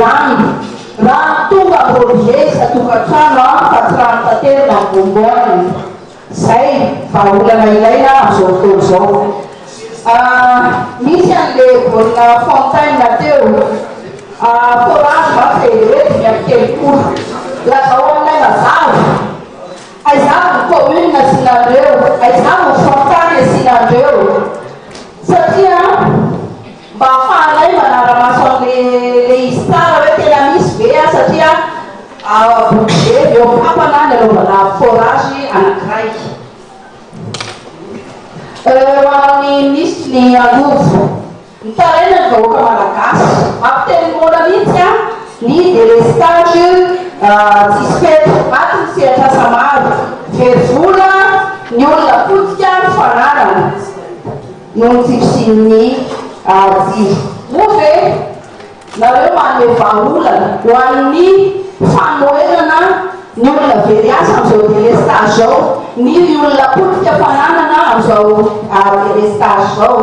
rano tonga projet tokantrano fa tsy rano taterina mibomboany zay vahaolana ilaina amin'izao fotoana izao. Misy an'le baolina fontaine teo forage mafy hoe 5 lazao aminay mazava aizavo ny commune asianareo, aizavo ny fontaine asianareo satria mba ahafahanay manara-maso an'le izy tsara hoe tena misy be satria budget eo papana ny anaovana forage anakiraiky. Hoan'ny ministre ny andovo mitaraina ny vahoaka malagasy mampiteny mona mihitsy ny délestage tsisy fety maty ny sehatrasa maro verivola ny olona potika ny fanarana noho ny tsifisin'ny jiro. Moa ve nareo maneo vahaolana ho an'ny fanoenana ny olona very asa amin'izao délestage zao, ny olona potika fananana amin'izao délestage zao.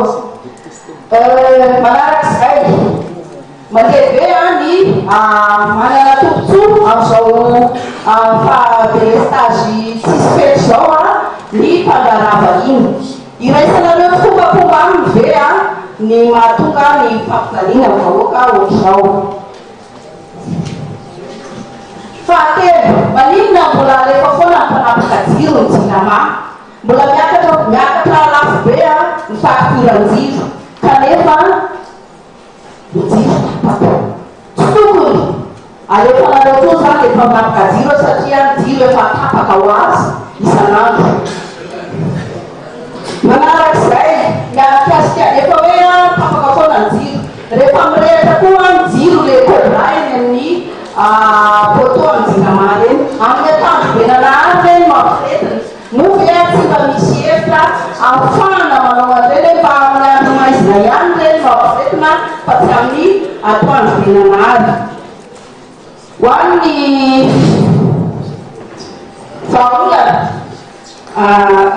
Manarak'izay mandehabe ny manana tompontso amin'izao délestage tsisy fety zao ny mpandarava iny iraisanareo fombafomba aminy ve ny mahatonga ny fampitaliana ny vahoaka ohatr'izao. Fahatelo, maninona mbola alefa foana ny mpanapaka jiro ny JIRAMA, mbola miakatra lafo be ny fakturan-jiro kanefa ny jiro tsy tokony alefanareo koa zany efa mpanapaka jiro satria ny jiro efa tapaka ho azy isan'andro. Manarak'izay miafikasika efa hoe tapaka foana ny jiro rehefa mirehatra koa ny jiro le kobrainy amin'ny poto amin'ny JIRAMA reny amin'ny atanjobenana any reny mampiretina moa ve tsy mba misy efitra ahafahana manao an'ireny mba amin'ny andro maizina ihany reny mampiretina fa tsy amin'ny atoandrobenana any. Ho an'ny vahaolana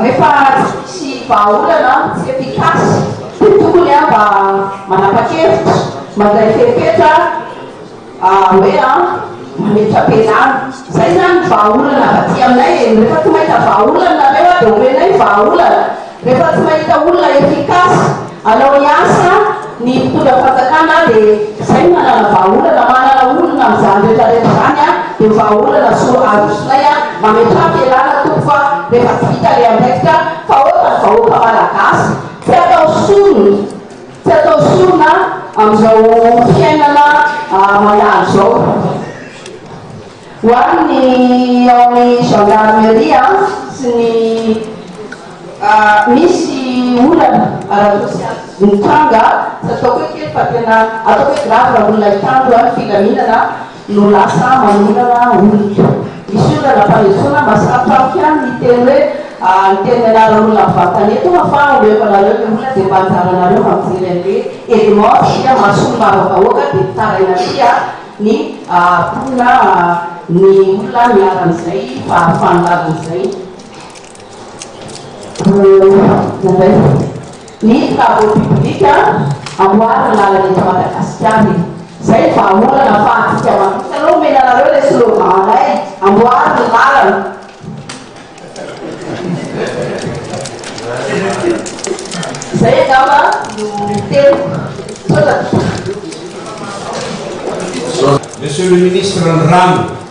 rehefa tsy vahaolana tsy efikasy tokony mba manapa-kevitra mandray fepetra hoe mametra pelany zay zany vahaolana fa ty aminay rehefa tsy mahita vahaolana nareo dia omenay vahaolana rehefa tsy mahita olona efikasy anao iasa ny mpitondra fanjakana dia zay manana vahaolana manana olona amin'izany rehetrarehetra zany dia vahaolana azosonay mametra pelana tompo fa rehefa tsy vita le amdraikitra fa ohatany vahoaka malagasy tsy atao sonona amin'izao fiainana mandalo zao. Ho an'ny ao amin'ny gendarmerie sy ny misy olana mitanga tsy ataoko hoe kely fa tena ataoko hoe grave raha olona hitandro filaminana no lasa manolana olona. Misy olana mpanetsona masapaky ny teny hoe ny teny anaran'olona mivatanety fa omeko anareo le olona dia mba anjaranareo mampijery an'le élément ia masolo mavavahoaka dia tarainatria ny mpona ny olona miaran'izay fa fanolaran'izay. Ny travaux publics amboarina lalana eto Madagasikara zay vahaolana fa atika manokana aloha omena anareo le sloganay amboarina lalana. Zay angamba no telo Monsieur le ministre ny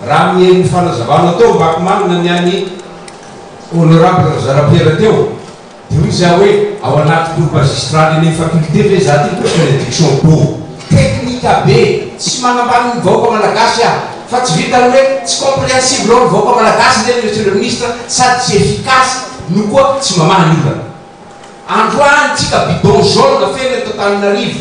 rano ny fanazavana tao vaky manina ny an'ny honorable Razarapiera teo dia hoy za hoe ao anaty groupe magistrale eny faculté ve za ty benediction bo teknika be tsy manambany ny vahoaka malagasy ah fa tsy vitany hoe tsy compréhensible ao ny vahoaka malagasy zany monsieur le ministre sady tsy efficace no koa tsy mamaha ny olana androany tsika bidon jaune feny eto Antananarivo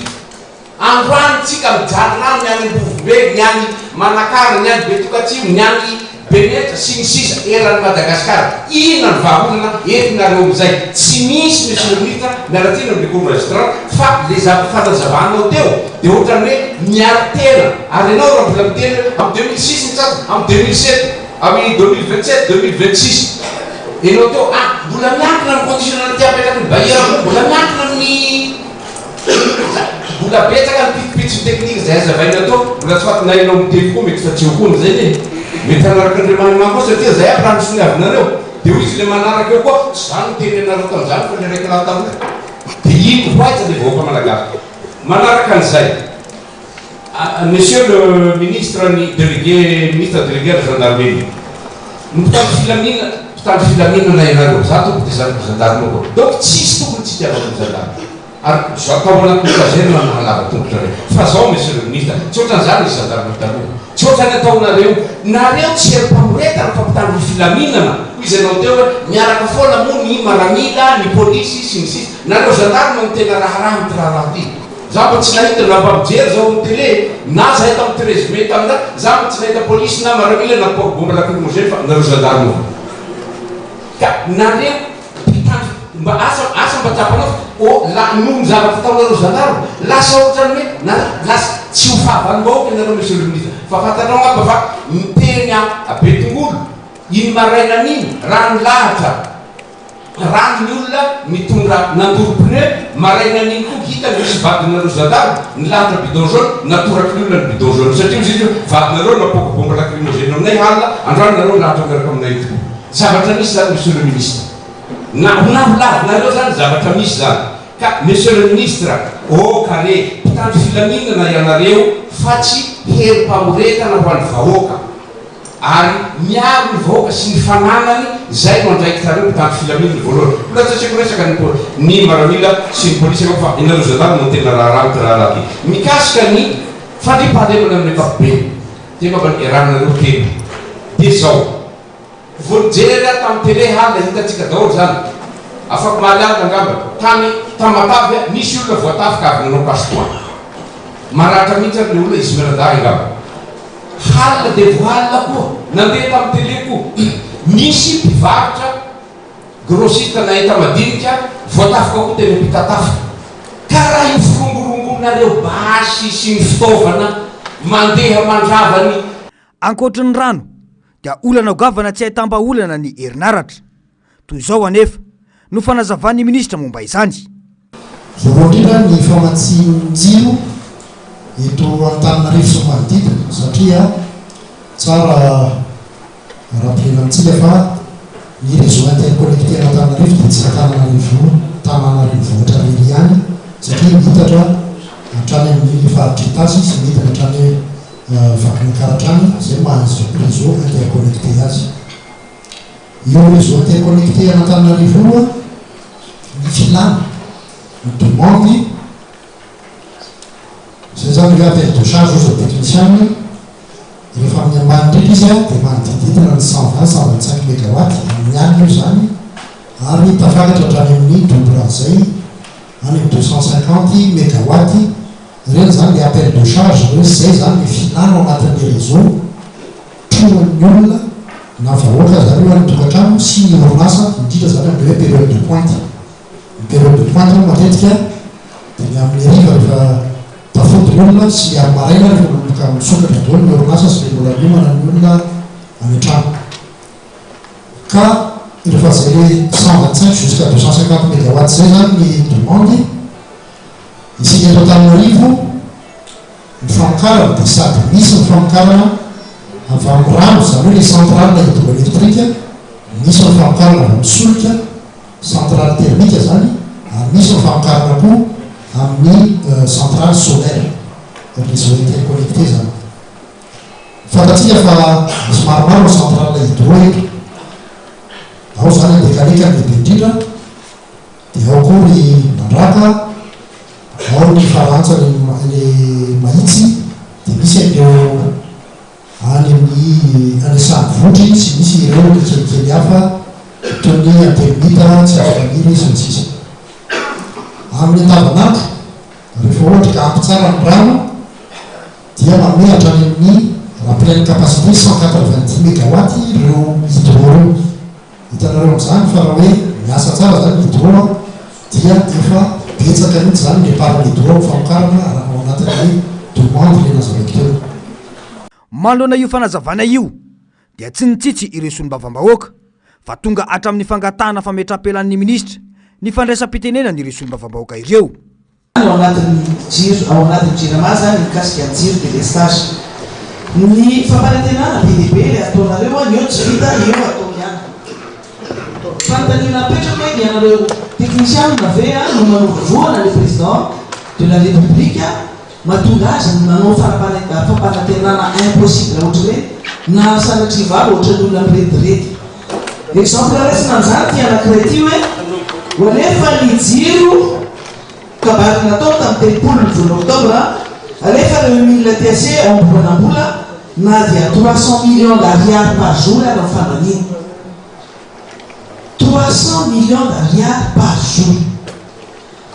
androany tsika mijaly rano ny any Ambovobe ny any Manakara ny any Betokatsimo ny any Benetra sy ny sisa eran'ny Madagasikara inona ny vahaolana entinareo amizay tsy misy monsieur le ministre miaratina amin'ny cour magistrat fa le fanazavahanao teo de ohatrany hoe miaro tena ary ianao raha mbola miteny amin'ny 2006 mitsata amin'ny 2007 amin'ny 2027 2026 enao teo mbola miankina amin'ny conditionnalité apetraky ny bailleur mbola miankina amin'ny mbola betsaka ny pitipitso teknika zay azavaina tao mbola tsy fatinainao miteny koa mety fa tsy okony zay ne mety hanaraka andriamanimany koa satria zay ampirano sy ny avinareo de ho izy le manaraka eo koa tsy zany miteny anareo tam'zany fa le raiky laha tamina de ino hoaitsa le vahoaka malagasy manaraka an'izay monsieur le ministre ny délégué ministre délégué de gendarmerie ny mpitandro filaminana ianareo za tokony de zany gendarme koa donc tsisy tokony tsy tiavako ny gendarme ary atao anaty mokazerina mahalava tongotra reo fa zao monsieur le ministre tsy ohatran'zany ny gendarme taloha tsy ohatrany ataonareo tsy erim-pamoretana fa mpitandro filaminana ho izy anao teo hoe miaraka foana moa ny maramila ny polisy sy ny sisa nareo gendarme ny tena raharaha mity raharaha ty za mba tsy nahita na mpamijery zao amin'ny télé na zahay tamin'ny 13 mai tamina za mba tsy nahita polisy na maramila na bomba lacrymogène fa nareo gendarme ka nareo mpitandro mba asa mba tapanao noho ny zavatra ataonareo gendarme lasa ohatrany hoe lasa tsy ho fahavanimbaoka ianareo monsieur le ministre fa fatanao ngamba fa miteny Betongolo iny maraina an'iny rano lahatra rano ny olona mitondra nandoro pneu maraina an'iny koa hita misy vadinareo gendarme ny lahatra bidon jaune natoraky ny olona ny bidon jaune satria izy io vadinareo napoko bomba lacrymogène aminay halina androany nareo lahatra miaraka aminay tokoa zavatra misy zany monsieur le ministre naholavonareo zany zavatra misy zany ka monsieur le ministre kare mpitandro filaminana ianareo fa tsy herim-pamoretana ho an'ny vahoaka ary miaro ny vahoaka sy ny fananany zay mandraikitareo mpitandro filaminana voalohany mbola tsatsiko resaka ny maramila sy ny polisy fa inareo gendarme no tena raharahty raharaha ty mikasika ny fandripahalemana amin'ny ankapobeny tena mba iranareo tena de zao voajery tamin'ny télé hala hitatsika daholo zany afaka mahaliana angamba tamatavy misy olona voatafika avy nanao pastoa maratra mihitsy ary le olona izy mirada angamba halina de voalina koa nandeha tamin'ny télé koa misy mpivarotra grossiste na eta madinika voatafika koa tena mpitatafika karaha io firongorongornareo basy sy ny fitaovana mandeha mandravany ankoatriny rano dia olana gavana tsy ahitamba-olana ny herinaratra toy izao anefa no fanazavany ministra momba izany voalohany ny famatsian-jiro eto Antananarivo sy manodidina satria tsara rappelena amintsika fa ny réseau interconnecté Antananarivo dia tsy Antananarivo ohatra rery ihany satria mitatra hatrany amin'ny faritra Itasy sy mitatra hatrany vakiny Karatrany zay mahazo réseau interconnecté azy io réseau interconnecté Antananarivo ny filana ny demande zay zany hoe appel de charge aux techniciens rehefa amin'ny ambany ndraiky izy dia manodididina ny 120-125 mégawatt amin'ny alina io zany ary tafakatra hatrany amin'ny double zay any amin'ny 250 mégawatt reny zany le appel de charge hoe zay zany ny filana ao anatin'ny réseau troan'ny olona na vahoaka zany hoe tokantrano sy ny orinasa indrindra zany amin'ny hoe période de pointe ny période de pointe matetika dia ny amin'ny riva rehefa tafody ny olona sy ny amin'ny maraina rehefa manomboka misokatra daholo ny orinasa sy le mbola miomana ny olona any an-trano ka rehefa zay le 125 jusqu'à 250 mégawatt zay zany ny demande isika eto Antananarivo ny famokarana dia sady misy ny famokarana avy amin'ny rano zany hoe le centrale hydroélectrique misy ny famokarana avy amin'ny solika centrale thermique zany ary misy ny famokarana koa amin'ny centrale solaire réseau interconnecté zany fantatsika fa misy maromaro ny centrale hydro eto ao zany dekaleka lehibe indrindra dia ao koa ny mandraka ao ny farantsa le mahitsy dia misy an'ireo any amin'ny anasany votry sy misy ireo kelikely hafa toy ny antelomita tsy afakamiry sy ny sisa amin'ny tavanandro rehefa ohatra ka ampy tsara ny rano dia mamehatra any amin'ny rappeleny capacité 190 mégawatt ireo hydro reo hitanareo amin'izany fa raha hoe miasa tsara zany hydro dia efa betsaka mihitsy zany le pariny hydro famokarana raha ao anatin'ny demande le nazavaky teo manoloana io fanazavana io dia tsy nitsitsy ireo solombavam-bahoaka fa tonga hatramin'ny fangatahana fametrapelan'ny ministra ny fandraisam-pitenenany ireo solombavam-bahoaka ireo ao anatin'ny jiro ao anatin'ny jirama zany mikasika ny jiro de lestage ny fampanantenana be dehibe le ataonareo a ny eo tsy vita eo atao ihany fanontaniana apetraka hoe ianareo technicien nave no manovovoana le président de la république mahatonga azy ny manao fampanantenana impossible ohatra hoe na sanatry valo ohatra ny olona mirediredy exemple resina amin'izany ty anankiray ty hoe hoalefa ny jiro kabary natao tamin'ny telopolo ny vola octobre alefa le mille TC ambolanambola na dia 300 millions d'ariary par jour ary fandaniny 300 millions d'ariary par jour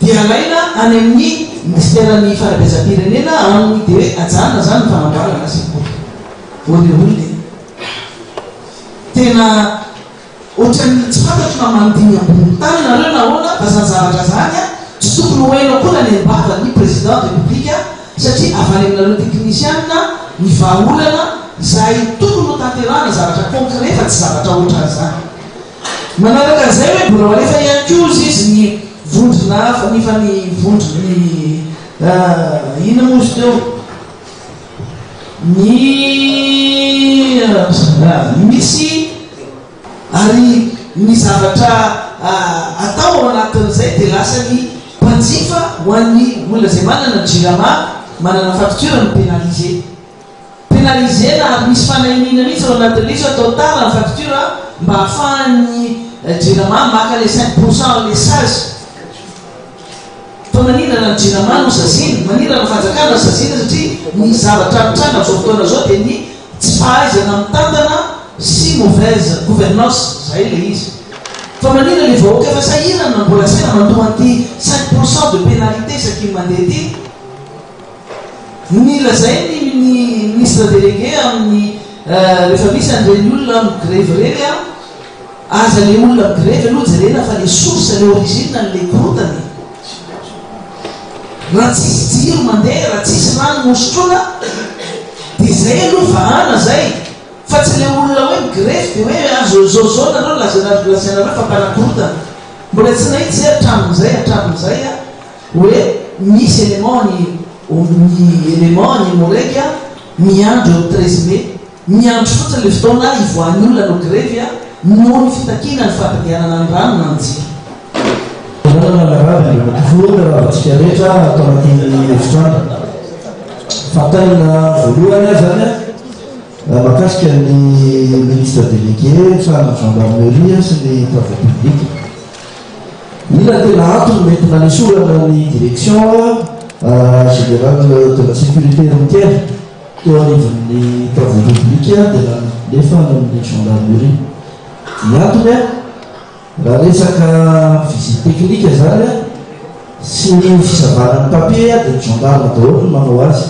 dia alaina any amin'ny ministère-ny farabeazam-pirenena amin'ny de hoe ajanona zany ny fanamboarana sekoly voleolony tena ohatrany tsy fantatro na manodimy ambony tany nareo nahoana fazany zavatra zany a tsy tokony hohainao koa na ny ambavany président de république satria avy any aminareo technicianna ny vahaolana zay tokony ho tanterana zavatra concret fa tsy zavatra ohatrany zany manaraka zay hoe mbola hoalefa ihany ko izy ny vondrona nifa ny vondrony ina mozy teo misy ary ny zavatra atao ao anatin'izay dia lasa ny mpanjifa ho an'ny olona zay manana jirama manana facture ny pénalisé na ary misy fanahinina mihitsy ao anatin'le izy atao tara ny facture mba hahafahan'ny jirama maka le 5% lesage fa manirana ny jirama no sazina manirana ny fanjakana no sazina satria ny zavatra mitranga zao fotoana zao dia ny tsy fahaizana mitantana sy mauvaise gouvernance zay le izy fa manina le vahoaka efa sahirana mbola saina mandohanty 5% de pénalité saky mandeha ty mila zay ny ministre délégué amin'ny rehefa misy an'ireny olona amin'ny grève reny a aza le olona amin'ny grève aloha jerena fa le source le origine n'le korotany raha tsisy jiro mandeha raha tsisy rano mosotrona dia zay aloha vahana zay fa tsy le olona hoe migrefy dia hoe azozao nareo lasanareo fampanakorotana mbola tsy nahitsy zay hatramin'izay a hoe misy élément ny moreky a miandro 13 mai miandro fotsiny le fotoana ivoan'ny olona no grefy a noho ny fitakina ny fampadianana ny rano na ny jiro voana rahatsika rehetra atao anatin'ny efitrano fantanina voalohany a zany a makasika ny ministre délégué fana gendarmerie sy ny travaux public mila tena antony mety nanesorana ny direction générale de la sécurité routière teo anivon'ny travaux public dia nalefana amin'ny gendarmerie ny antony a raha resaka visite technique zany a sy ny fisavanany papier dia ny gendarme daholo no manao azy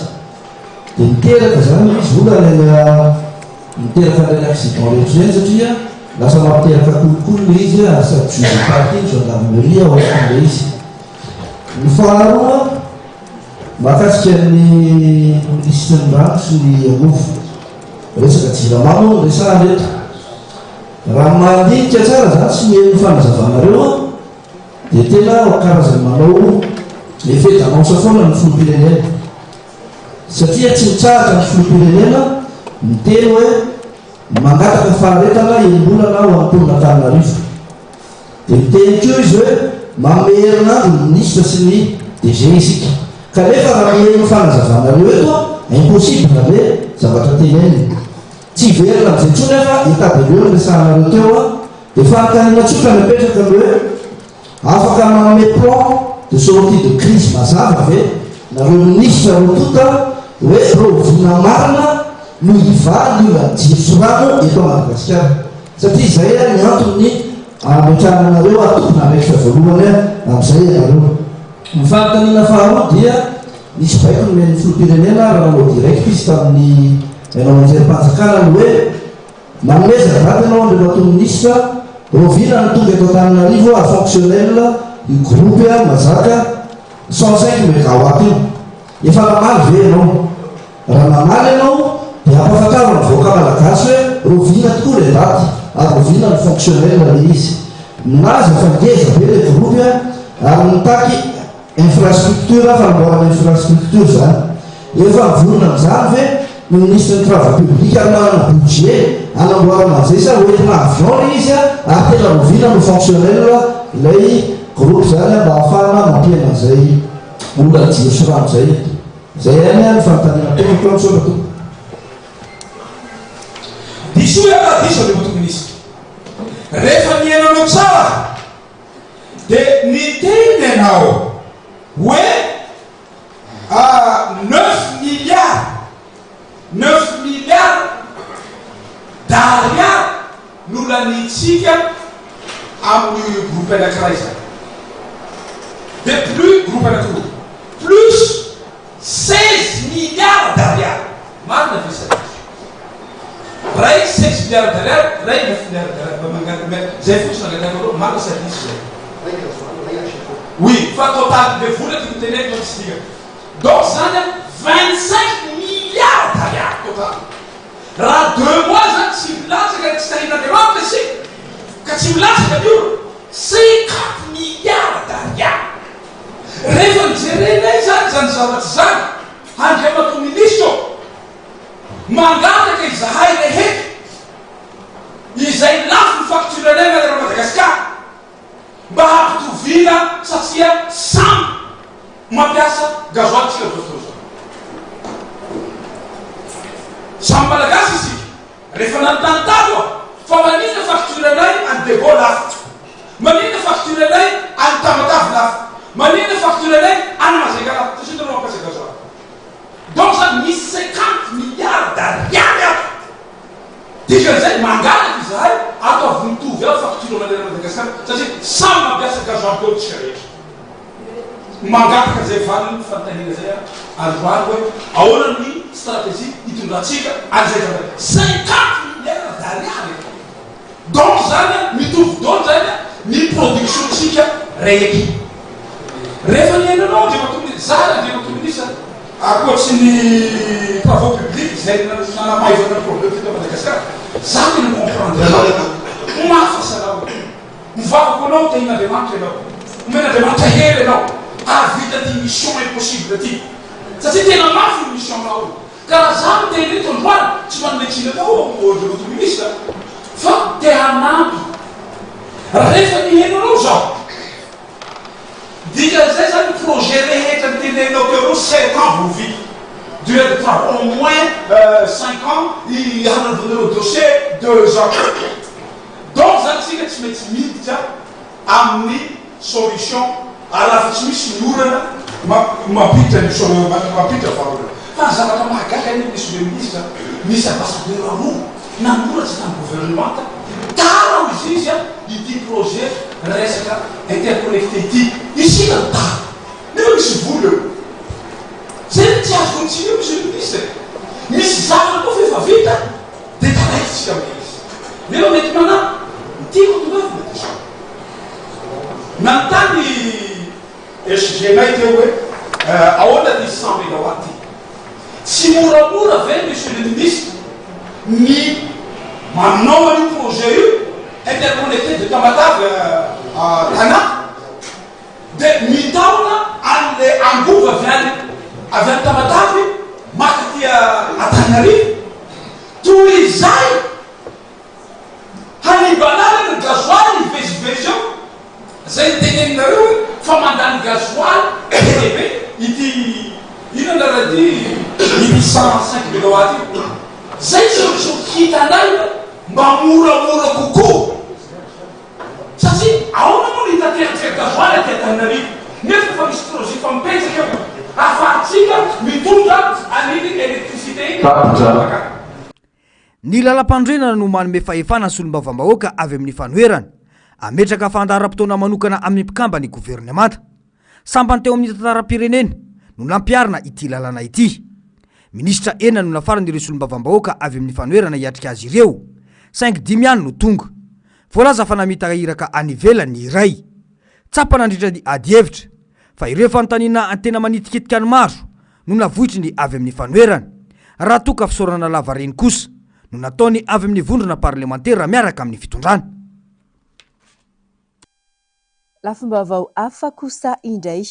dia miteraka zany izy vola miteraka nreny accident rehetra zany satria lasa mampiteraka kolokolo le izy sady jugeparty ny gendarmerie ao anatin'le izy ny faharoa makasika ny ministre ny rano sy ny angovo resaka jiramamo resaha reto raha mandinika tsara zany sy ny fanazavanareo a dia tena karazany manao le fety-annonce foana ny filoham-pirenena satria tsy mitsaraka ny filoham-pirenena miteny hoe mangataka faharetana enim-bolana ao Antananarivo dia miteny keo izy hoe mamerina ny ministre sy ny DG isika kanefa raha mihaino fanazavanareo eto a impossible le zavatra teneny tsy verina am'izay tsony afa etat de lieu ny resahanareo teo a dia fahakanina tsotra mipetraka le hoe afaka manome plan de sortie de crise mazava ve nareo ministre rotota hoe reo vina marina no hivaly la jiro rano eto Madagasikara satria zay a ny antony ametrananareo atokona amekitra voalohany am'izay anareo mifanotanina faharoa dia nisy baiko nomeny filopirenena raha nanao direct izy tamin'ny anao anjerim-panjakana no hoe manomeza raty anao andreo atao ministre rovina ny tonga eto Antananarivo a fonctionnel i groupe mazaka 105 mégawatt io efa namaly ve ianao raha namaly ianao dia ampafakarona voaka malagasy hoe rovina tokoa le daty ary rovina ny fonctionnel le izy nazy efa ngeza be le groupe ary mitaky infrastructure fanamboarana infrastructure zany efa mivorona am'izany ve ny ministre ny travaux public ary manana budget anamboarana an'izay sa hoentina avion le izy ary tena rovina no fonctionnel lay groupe zany mba ahafahana mampiana an'izay olona jiro sy rano zay zay any ny fanontaniana tena misotra to diso hoe raha diso le mato ministre rehefa niainanao tsara de niteny ianao hoe 9 milliards d'ariary no lanitsika amin'ny groupe anankiray zany de plus groupe anankiroa plus 16 milliards d'ariary marina visana ray 6 milliards d'ariary ray 9 milliards d'ariary zay fotsiny angatanaolo marina sadisy zay oui fa total de vola titeneko matisika donc zany 25 milliards d'ariary total raha 2 mois zany tsy milatsaka tsy tahinandriamanitra isika ka tsy milatsaka io 50 milliards d'ariary rehefa mijerenay zany zany zavatsy zany handriamato ministre mangataka izahay rehetra izay lafo ny facturenay madera Madagasikara mba hampitovina satria samy mampiasa gazoaly tsika zao samy malagasy isika rehefa nanotanontano fa manina facturenay any Debo lafo manina facturenay any Tamatavy lafo manina facturenay any Mazanga lafo satria tena mampiasa gazoaly donc zany misy 50 milliards d'ariary ato dikan'izay mangalaky izahay ataovy mitovy ao facture manera Madagasikara satria samy mampiasa gazoaly teo tsika rehetra mangataka zay valiny fanontaniana zay androany hoe ahoana ny stratégie hitondratsika an'izay zany 50 milliards d'ariary donc zany mitovy dony zany ny production tsika rehetra rehefa niainanao andriamato zany andriamato ministre akoatsy ny travaux publics zay nanamaivana problème teto Madagasikara zany no comprendre anao mafasanao mivavako anao te hin'andriamanitra ianao omen'andriamanitra hely ianao avita ty mission impossible ty satria tena mafy ny mission nao karaha zany teny reto androany tsy manonetsina tao andriamato ministre fa te hanampy rehefa nihainanao zao dikan'izay zany projet rehetra nitenenao teo 7 ans vao vita durée de travaux au moins 5 ans hanavonao dossier 2 ans donc zany tsika tsy maintsy miditra amin'ny solution arafa tsy misy miorana mampitra mampitra vaolana fa zavatra mahagaga ny monsieur le ministre misy ambassadeur roa namoratsy tamy gouvernementa tara izy izy ity projet resaka interconnecté ity isika no tara nefa misy vola eo zay tsy azo kontsika monsieur le ministre misy zavatra koa fefa vita de taraiky tsika amin'izy nefa mety mana tiako tonavina nantany SG-nay teo hoe ahoana ty 100 mégawatt tsy moramora ve monsieur le ministre ny manao an'io projet io interconnecté de Tamatavy Tana de mitaona an'le angova avy any Tamatavy makaty Antananarivo toy izay hanibanana ny gazoaly ivezivezy ao zay niteneninareo hoe fa mandany gazoaly bebe ity inona raha ty ity 105 mégawatt io zay solution hitanay mba moramora kokoa satria satria aona moa nitakeritserikazoana tetanarivo nefa fa misy projet fa mipetraka eo afahantsika mitondra aniny électricité ny lalam-pandrenana no manome fahefana solom-bavambahoaka avy amin'ny fanoerana ametraka fandaharam-potoana manokana amin'ny mpikamba ny governemanta sambany teo amin'ny tantaram-pirenena no nampiarina ity lalana ity ministra ena no nafaran'ireo solom-bavambahoaka avy amin'ny fanoerana hiatrika azy ireo 5 ihany no tonga voalaza fa namita iraka anivelany iray tsapa nandritra ny ady hevitra fa ireo fanontaniana antena manitikitika ny maro no navohitry ny avy amin'ny fanoerana raha toka fisaorana lavareny kosa no nataony avy amin'ny vondrona parlementaire miaraka amin'ny fitondrana lafombavao hafa kosa indray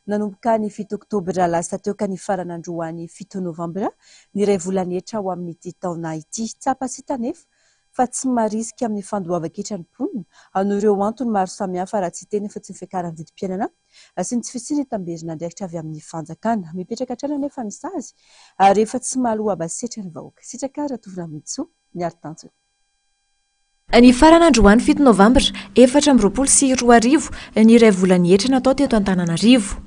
nanomboka ny 7 oktobra lasa teo ka ny faran'androany 7 novambra ny iray volanetra ao amin'ity taona ity tsapa sy tanefa fa tsy marisika amin'ny fandoava-ketra ny mponina an'ireo antony maro samihafa raha tsy teny fa tsy mifiakaran'ny vidim-piainana sy ny tsy fisiny tamberina andraikitra avy amin'ny fanjakana mipetraka hatrana nefa ny sazy ary efa tsy mahaloha abasetra ny vahoaka sitraka ratovina mitso miary tanjona ny faran'androany 7 novambra 2024 ny iray volany etra natao teto Antananarivo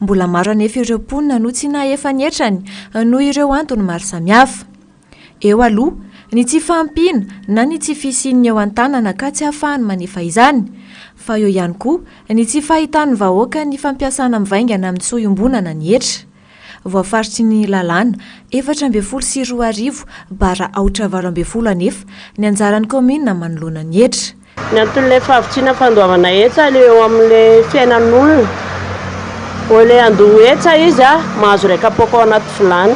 mbola maro anefa ireo mponina no tsy nahefa ny etrany noho ireo antony maro samihafa eo aloha ny tsy fampina na ny tsy fisininy eo an-tanana ka tsy ahafahany manefa izany fa eo ihany koa ny tsy fahitan'ny vahoaka ny fampiasana mivaingana amin'ny soiombonana ny etra voafaritry ny lalàna 424 bara 420 anefa ny anjaran'ny komina manoloana ny etra ny antony fahavitsiana fandoavana etsa le eo amin'le fiainan'olona o le andoha etsa izy mahazo raika poko ao anaty vilany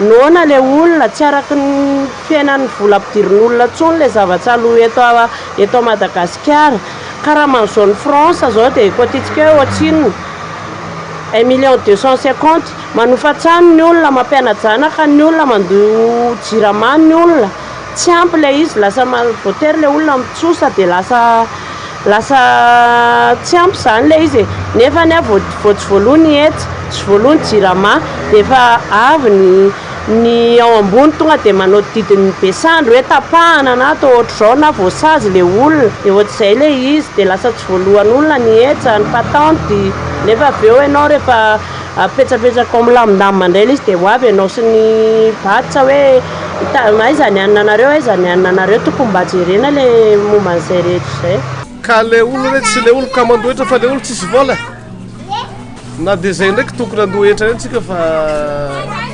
noana le olona tsy araky ny fiainan'ny vola ampidirin'olona tsony le zavatra aloha eto Madagasikara ka raha man'izao ny France zao dia koatitsika eo atsinona 1,250,000 manofatrano ny olona mampianajana ka ny olona mandoa jirama ny olona tsy ampy le izy lasa voatery le olona mitsosa dia lasa tsy ampy zany le izy nefa ny voatsy voalohany etsa tsy voalohany jirama dia efa avy ny ao ambony tonga dia manao didiny besandro hoe tapahana na atao ohatr'izao na voasazy le olona dia ohatr'izay le izy dia lasa tsy voalohan'olona ny etsa ny patente nefa avy eo ianao rehefa apetsapetraka ao milamindamy mandray le izy dia ho avy ianao sy ny batsa hoe aiza ny anina anareo aiza ny anina anareo tokony mba jerena le momba an'izay rehetra izay ka le olona rehetra sy le olo ka mandohetra fa le olo tsisy vola na dia zay ndraiky tokony andohetra reny tsika fa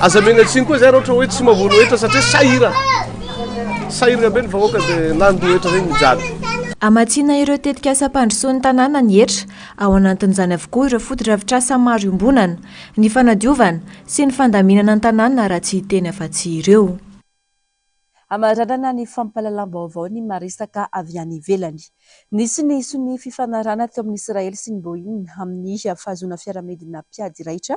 aza megnatsiny koa zay raha ohatra hoe tsy mahavoalohetra satria sahirana be ny vahoaka dia nandohetra regny mijaly amatsiana ireo tetika asa mpandrosoan'ny tanàna ny etra ao anatin'izany avokoa ireo foto-drafitrasa maro iombonana ny fanadiovana sy ny fandaminana ny tanàna raha tsy teny afa-tsy ireo amaranana ny fampalalam-baovao ny maresaka avy any ivelany nisy ny isony fifanarana teo amin'ny Israely sy ny Boeing amin'ny fahazoana fiaramanidina mpiady raitra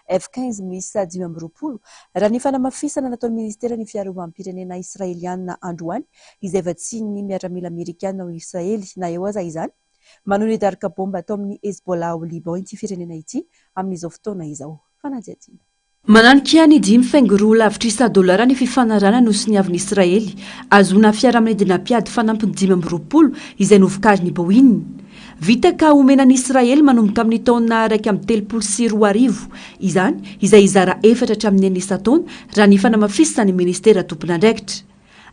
F15 misy 2020 raha ny fanamafisana natao ministeran'ny fiarovam-pirenena israeliana androany izay vatsiny miaramila amerikana ao Israely na eo aza izany manao ny darika bomba atao amin'ny Hezbollah ao Liban ity firenena ity amin'izao fotoana izao fanadihadiana Mananika ny 5.2 lavitrisa dolara ny fifanarana no sy ny avy ny Israely azona fiaramanidina mpiady fanampiny 2020 izay novokarin'ny Boeing. Vita ka omena ny Israely manomboka amin'ny taona 1.3 izany izay izara 4 hatramin'ny isa-taona raha ny fanamafisana ny ministera tompon'andraikitra.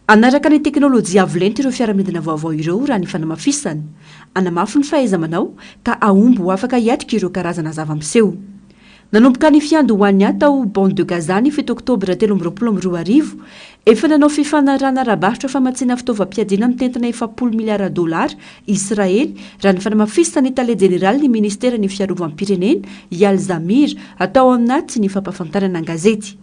Anaraka ny teknôlôjia avolenta ireo fiaramanidina vaovao ireo raha ny fanamafisana. Anamafy ny fahaiza-manao ka aombo afaka hiatrika ireo karazana zava-miseho. Nanomboka ny fiandohany atao Bande de Gaza ny 7 oktobra 2022 efa nanao fifanarana rabarotra famatsiana fitaovam-piadiana amin'ny tentana $100 miliara Israely raha ny fanamafisana ny tale jeneraly ny ministera ny fiarovam-pirenena Yal Zamir atao anaty ny fampafantarana an-gazety.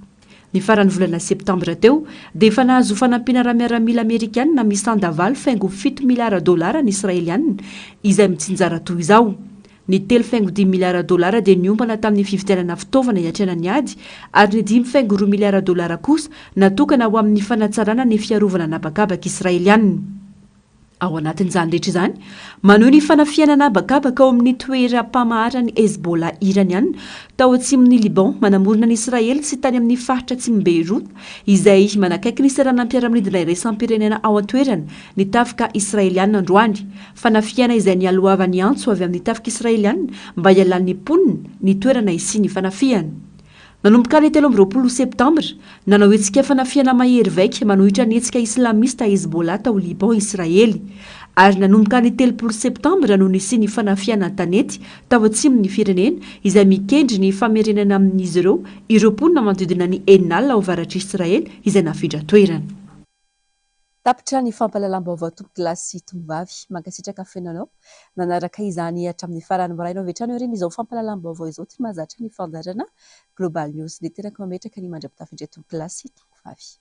Ny faran'ny volana septambra teo dia efa nahazo fanampiana miaramila amerikana misandavaly $7 miliara ny israeliana izay mitsinjara toy izao. Ny $10 miliara dia niompana tamin'ny fividianana fitaovana hiatrana ny ady ary ny $10 miliara kosa natokana ho amin'ny fanatsarana ny fiarovana anabakabaka israeliana. ao anatin'izany rehetra izany maneho ny fanafianana bakabaka ao amin'ny toeram-pamaharany Hezbollah iraniana tao atsimon'ny Liban manamorona ny Israely sy tany amin'ny faritra atsimon'i Beirut izay manakaiky ny serana mpiara-midina iraisam-pirenena ao an-toerana ny tafika israeliana androany fanafiana izay nialohavany antso avy amin'ny tafika israeliana mba hialan'ny mponina ny toerana isy ny fanafiana. Nanomboka ny 13 septambra nanao hetsika fanafiana mahery vaika manohitra ny hetsika islamista Hezbollah tao Liban Israely ary nanomboka ny 30 septambra no nisy ny fanafiana tanety tao atsimon'ny firenena izay mikendry ny famerenana amin'izy ireo mponina manodidina ny Enal ao avaratry Israely izay nafindra toerana. Tapitra ny fampalalam-baovao tompo lasy tovovavy mankasitraka fenanao nanaraka izany hatramin'ny farany maraina vetrany ireny izao fampalalam-baovao izao ty mahazatra ny fandarana Global News le teraka mametraka ny mandra-pitafindra tompo lasy tovovavy.